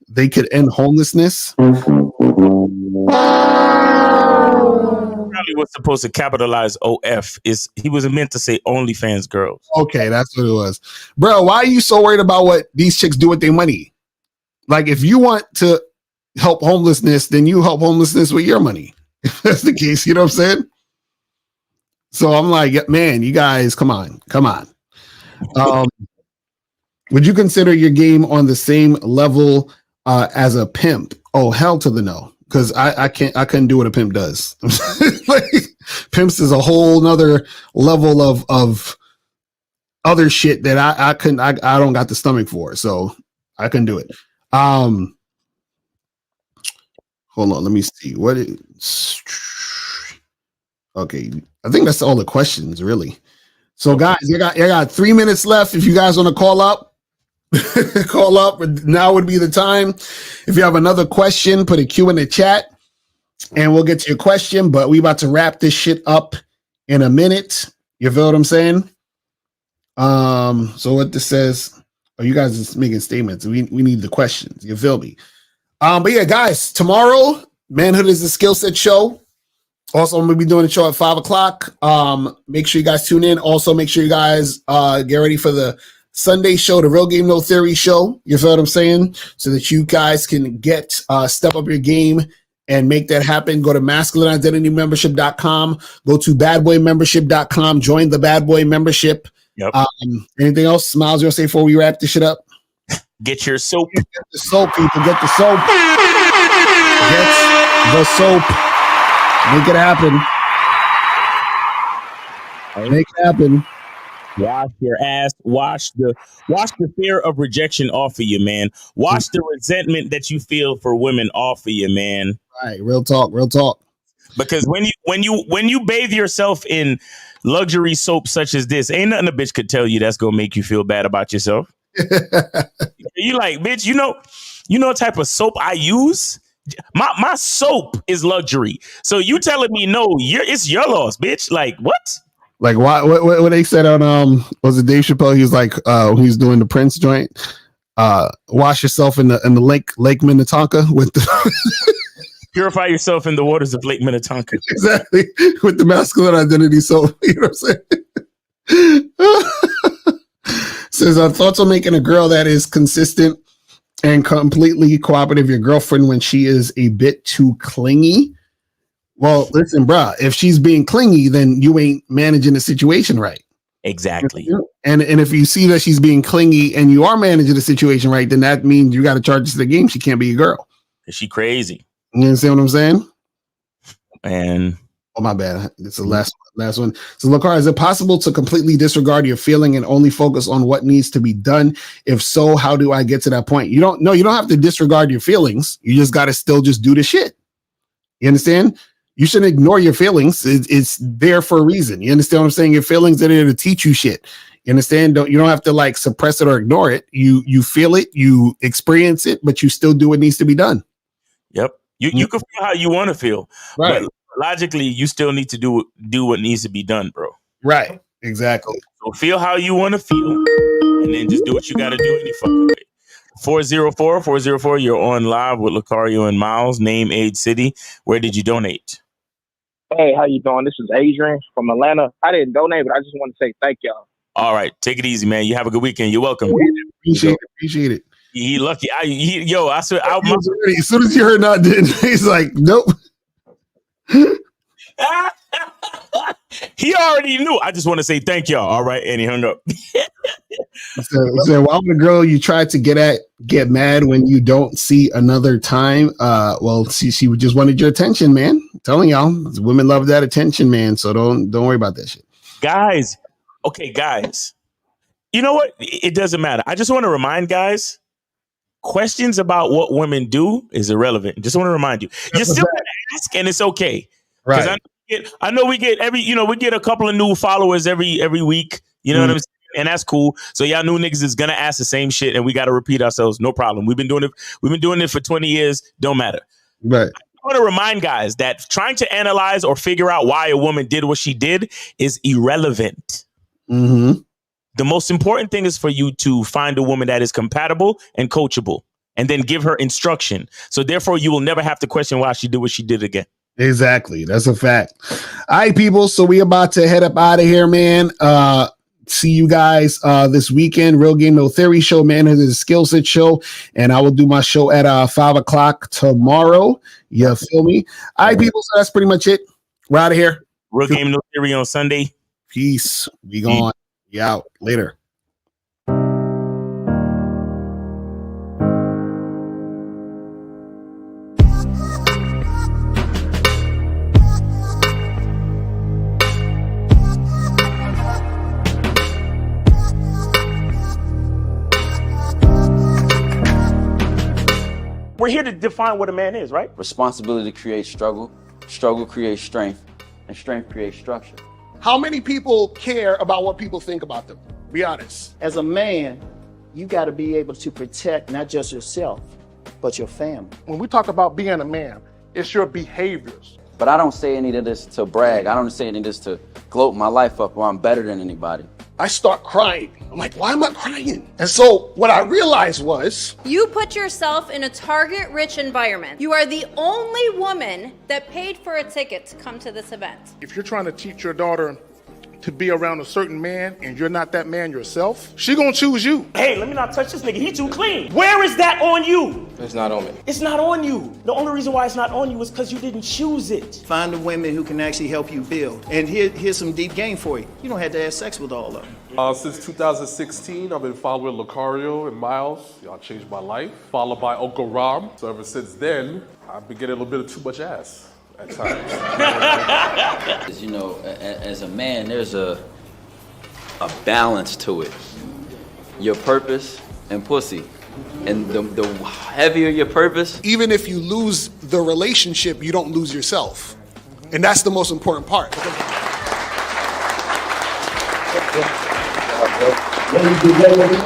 They could end homelessness. Probably was supposed to capitalize OF. He was meant to say OnlyFans girls. Okay, that's what it was. Bro, why are you so worried about what these chicks do with their money? Like, if you want to help homelessness, then you help homelessness with your money. If that's the case, you know what I'm saying? So I'm like, man, you guys, come on. Would you consider your game on the same level as a pimp? Oh, hell to the no. Because I couldn't do what a pimp does. Like, pimps is a whole nother level of other shit that I don't got the stomach for. So I couldn't do it. Hold on, let me see what is. Okay, I think that's all the questions, really. So, guys, you got 3 minutes left. If you guys want to call up, call up. Now would be the time. If you have another question, put a Q in the chat, and we'll get to your question. But we about to wrap this shit up in a minute. You feel what I'm saying? So what this says? Oh, you guys are making statements. We need the questions. You feel me? But yeah, guys, tomorrow, Manhood is a Skill Set show. Also, I'm going to be doing a show at 5:00. Make sure you guys tune in. Also, make sure you guys get ready for the Sunday show, the Real Game No Theory show. You feel what I'm saying? So that you guys can get step up your game and make that happen. Go to masculineidentitymembership.com. Go to badboymembership.com. Join the Bad Boy membership. Yep. Anything else, Smiles, you'll say before we wrap this shit up? Get your soap. Get the soap, people. Get the soap. Get the soap. Make it happen. Make it happen. Wash your ass. Wash the fear of rejection off of you, man. Wash the resentment that you feel for women off of you, man. Right. Real talk. Because when you bathe yourself in luxury soap such as this, ain't nothing a bitch could tell you that's gonna make you feel bad about yourself. You like, bitch, you know what type of soap I use? My soap is luxury. So you telling me no, it's your loss, bitch. Like, what? Like, what they said on was it Dave Chappelle? He was like, he's doing the Prince joint. Wash yourself in the Lake Minnetonka with the purify yourself in the waters of Lake Minnetonka. Exactly, with the masculine identity soap. You know what I'm saying? Says, thoughts on making a girl that is consistent and completely cooperative your girlfriend when she is a bit too clingy. Well, listen, bruh, if she's being clingy, then you ain't managing the situation right. Exactly. And if you see that she's being clingy and you are managing the situation right, then that means you got to charge her to the game. She can't be a girl. She crazy. You understand what I'm saying? And oh, my bad. It's the last one. So, Lakar, is it possible to completely disregard your feeling and only focus on what needs to be done? If so, how do I get to that point? You don't have to disregard your feelings. You just got to still just do the shit. You understand? You shouldn't ignore your feelings. It's there for a reason. You understand what I'm saying? Your feelings are there to teach you shit. You understand? You don't have to like suppress it or ignore it. You feel it, you experience it, but you still do what needs to be done. Yep. You can feel how you want to feel. Right. But logically, you still need to do what needs to be done, bro. Right. Exactly. So feel how you want to feel, and then just do what you got to do any fucking way. 404, you're on live with Lucario and Miles. Name, age, city. Where did you donate? Hey, how you doing? This is Adrian from Atlanta. I didn't donate, but I just want to say thank y'all. All right, take it easy, man. You have a good weekend. You're welcome. Appreciate it. He lucky. I swear. As soon as you heard not did, he's like, nope. He already knew. I just want to say thank y'all. All right, and he hung up. So why would a girl you try to get mad when you don't see another time? Well, she just wanted your attention, man. I'm telling y'all, women love that attention, man. So don't worry about that shit. Guys, you know what? It doesn't matter. I just want to remind guys, questions about what women do is irrelevant. Just want to remind you. You still want to ask, and it's okay. Right. I know we get we get a couple of new followers every week. You know what I'm saying? And that's cool. So y'all new niggas is gonna ask the same shit, and we got to repeat ourselves. No problem. We've been doing it for 20 years. Don't matter. Right. I want to remind guys that trying to analyze or figure out why a woman did what she did is irrelevant. Mm-hmm. The most important thing is for you to find a woman that is compatible and coachable, and then give her instruction. So therefore, you will never have to question why she did what she did again. Exactly. That's a fact. All right, people. So we about to head up out of here, man. See you guys this weekend. Real Game No Theory show, man. It is a skill set show, and I will do my show at 5:00 tomorrow. You feel me? All right, people. So that's pretty much it. We're out of here. Real Game No Theory on Sunday. Peace. We gone. You out. Later. We're here to define what a man is, right? Responsibility creates struggle, struggle creates strength, and strength creates structure. How many people care about what people think about them? Be honest. As a man, you got to be able to protect not just yourself, but your family. When we talk about being a man, it's your behaviors. But I don't say any of this to brag. I don't say any of this to gloat my life up or I'm better than anybody. I start crying. I'm like, why am I crying? And so what I realized was, you put yourself in a target-rich environment. You are the only woman that paid for a ticket to come to this event. If you're trying to teach your daughter to be around a certain man and you're not that man yourself, she gonna choose you. Hey, let me not touch this nigga. He too clean. Where is that on you? It's not on me. It's not on you. The only reason why it's not on you is because you didn't choose it. Find the women who can actually help you build. And here's some deep game for you. You don't have to have sex with all of them. Since 2016, I've been following Lucario and Miles. Y'all changed my life. Followed by Uncle Ram. So ever since then, I've been getting a little bit of too much ass at times. You know, as a man, there's a balance to it. Your purpose and pussy. And the heavier your purpose. even if you lose the relationship, you don't lose yourself. And that's the most important part. Ladies and gentlemen,